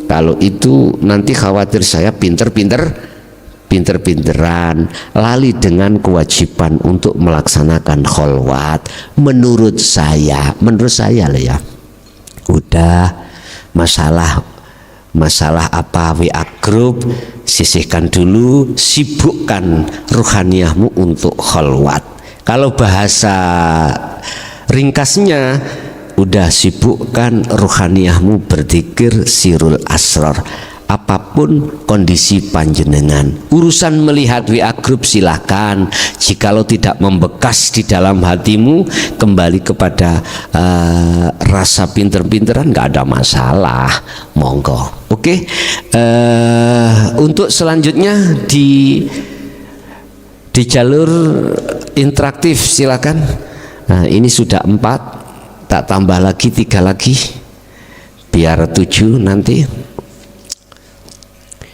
kalau itu nanti khawatir saya pinter-pinteran lali dengan kewajiban untuk melaksanakan kholwat. Menurut saya lah ya, udah masalah apa WA group sisihkan dulu, sibukkan ruhaniyahmu untuk kholwat. Kalau bahasa ringkasnya, udah sibukkan ruhaniyahmu berzikir sirul asrar. Apapun kondisi panjenengan, urusan melihat WA group silahkan. Jikalau tidak membekas di dalam hatimu, kembali kepada rasa pinter-pinteran, nggak ada masalah, monggo. Oke. Untuk selanjutnya di jalur interaktif silakan. Nah, ini sudah 4, tak tambah lagi 3 lagi, biar 7 nanti.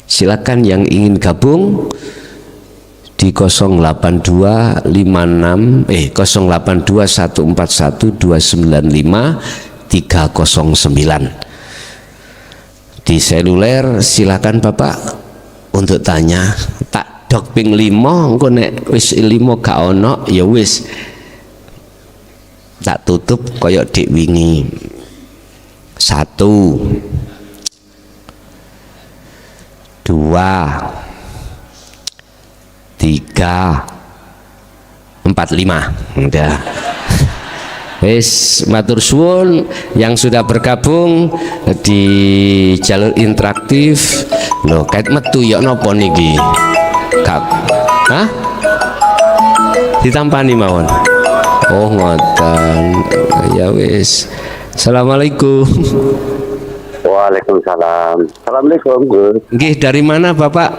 Silakan yang ingin gabung di 082 141 295 309. Di seluler silakan Bapak untuk tanya. Tak dok ping 5 engko nek wis 5 gak ono ya wis tak tutup koyok dik wingi. 1 2 3 4 5 udah. Wis matur suwun yang sudah bergabung di jalur interaktif. Loh, kait metu ya napa niki? Kak. Hah? Ditampani mawon. Oh, ngoten. Ya wis. Assalamualaikum. Waalaikumsalam. Assalamualaikum, Gus. Nggih, dari mana Bapak?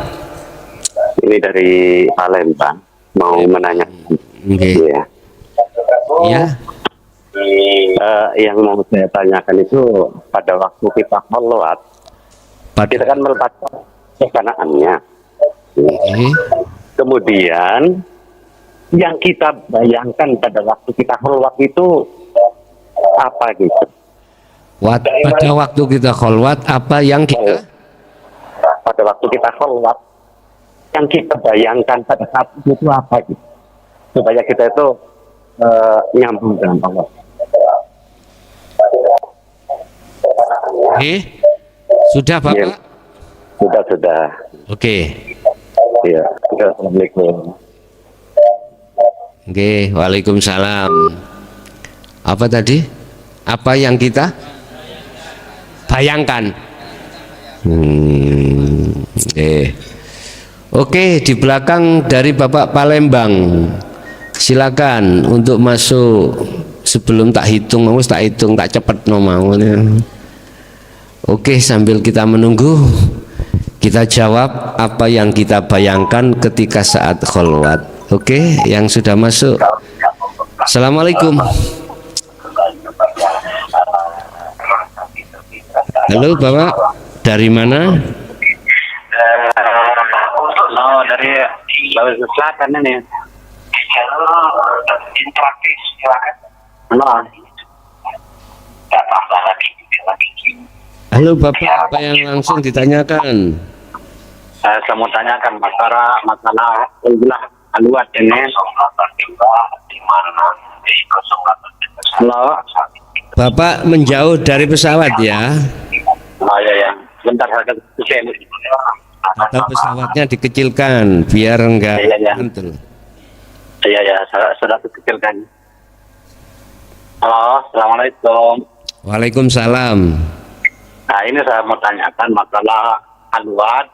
Ini dari Palembang. Mau menanya. Nggih. Iya. Iya. Yang mau saya tanyakan itu pada waktu kita kholwat, kita kan meletakkan kesananya. Kemudian yang kita bayangkan pada waktu kita kholwat itu apa gitu? Pada waktu kita kholwat apa yang kita? Pada waktu kita kholwat yang kita bayangkan pada saat itu apa gitu? Supaya kita itu nyambung dengan Allah. Sudah Bapak? Ya, sudah. Oke. Iya. Assalamualaikum. Oke, waalaikumsalam. Apa tadi? Apa yang kita bayangkan? Oke, di belakang dari Bapak Palembang. Silakan untuk masuk sebelum tak hitung, tak cepet no mau. Oke, sambil kita menunggu, kita jawab apa yang kita bayangkan ketika saat kholwat. Oke, yang sudah masuk. Assalamualaikum. Halo Bapak, dari mana? Dari Sulawesi Selatan ini. Interaktif, silakan. Halo Bapak, apa yang langsung ditanyakan? Saya mau tanyakan masalah aluat ini. Halo. Bapak menjauh dari pesawat ya? Oh ya. Bentar harga kecil. Atau pesawatnya dikecilkan biar enggak mantul. Iya, sudah dikecilkan. Halo, assalamualaikum. Waalaikumsalam. Nah, ini saya mau tanyakan masalah aluat.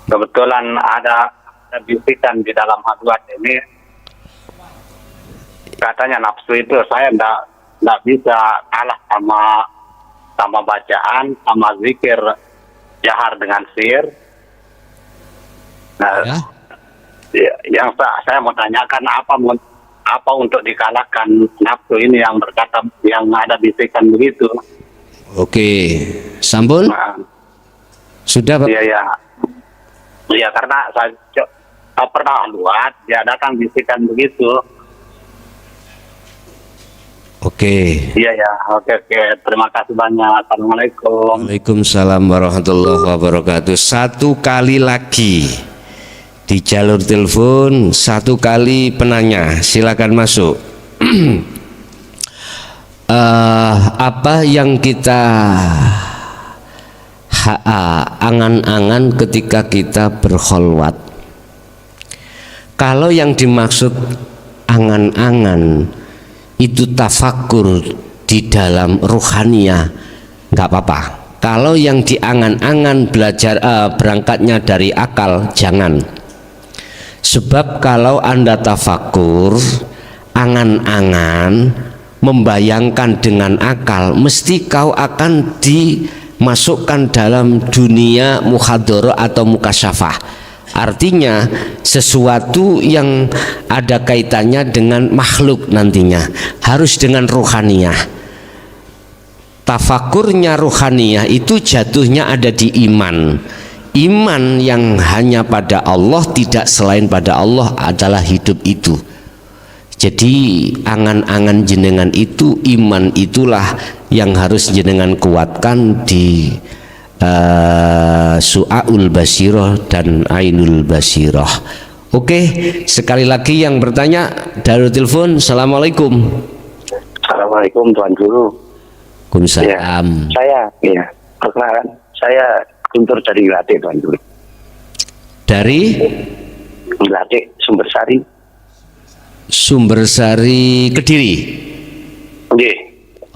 Kebetulan ada bisikan di dalam aluat ini. Katanya nafsu itu saya enggak bisa kalah sama bacaan, sama zikir jahar dengan sir. Nah, yang saya mau tanyakan apa untuk dikalahkan nafsu ini yang berkata, yang ada bisikan begitu. Oke, sampun. Nah, sudah Pak? Iya, karena saya pernah lihat dia datang bisikan begitu. Oke. Iya ya, oke. Terima kasih banyak. Assalamualaikum. Waalaikumsalam warahmatullahi wabarakatuh. Satu kali lagi di jalur telepon, satu kali penanya, silakan masuk. Apa yang kita angan-angan ketika kita berkholwat? Kalau yang dimaksud angan-angan itu tafakur di dalam ruhaniyah, nggak apa-apa. Kalau yang diangan-angan belajar berangkatnya dari akal, jangan. Sebab kalau Anda tafakur, angan-angan, membayangkan dengan akal, mesti kau akan dimasukkan dalam dunia muhadharah atau mukasyafah. Artinya sesuatu yang ada kaitannya dengan makhluk nantinya, harus dengan ruhaniyah. Tafakurnya ruhaniyah itu jatuhnya ada di iman. Iman yang hanya pada Allah, tidak selain pada Allah adalah hidup itu. Jadi angan-angan jenengan itu, iman itulah yang harus jenengan kuatkan di Su'aul Basirah dan Ainul Basirah. Oke, sekali lagi yang bertanya dari telepon. Assalamualaikum. Assalamualaikum Tuan Guru. Waalaikumsalam. Ya, perkenalkan, saya Guntur dari Wilatik Tuan Guru. Dari Wilatik, Sumbersari. Sumbersari, Kediri. Nggih.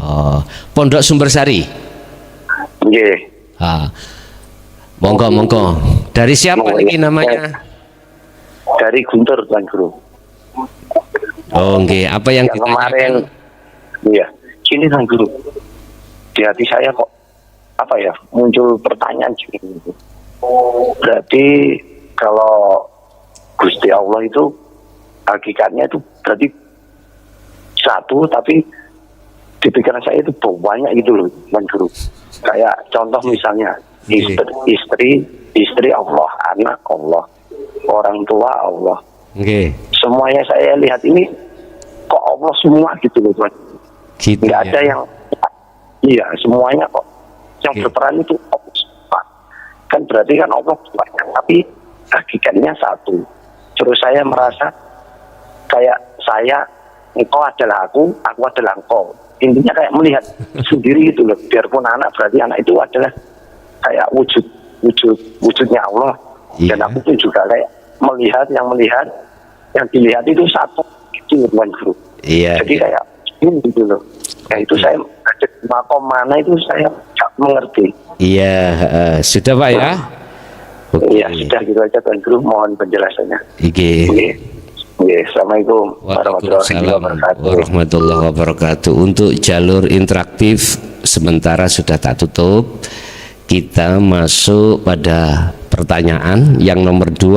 Oh, Pondok Sumbersari. Nggih. Monggo. Dari siapa ini namanya? Dari Guntur Tuan Guru. Oh, nggih. Apa yang kemarin? ditanyakan? Iya. Sini Tuan Guru. Di hati saya kok muncul pertanyaan gini. Berarti kalau Gusti Allah itu hakikatnya itu berarti satu, tapi di pikiran saya itu banyak gitu loh Tuan Guru. Kayak contoh misalnya istri Allah, anak Allah, orang tua Allah. Semuanya saya lihat ini kok Allah semua gitu loh Tuan. Gitu, nggak ada yang semuanya kok yang berperan itu Allah semua. Kan berarti kan Allah banyak, tapi hakikatnya satu. Terus saya merasa kayak engkau adalah aku adalah engkau. Intinya kayak melihat sendiri gitu loh. Biarpun anak, berarti anak itu adalah kayak wujudnya Allah. Dan aku pun juga kayak melihat yang dilihat itu satu itu Tuan Guru. Jadi kayak ini gitu loh. Nah itu saya makom mana itu saya nggak mengerti. Sudah Pak ya? Iya, sudah gitu aja Tuan Guru, mohon penjelasannya. Assalamualaikum warahmatullahi wabarakatuh. Untuk jalur interaktif sementara sudah tak tutup. Kita masuk pada pertanyaan yang nomor 2.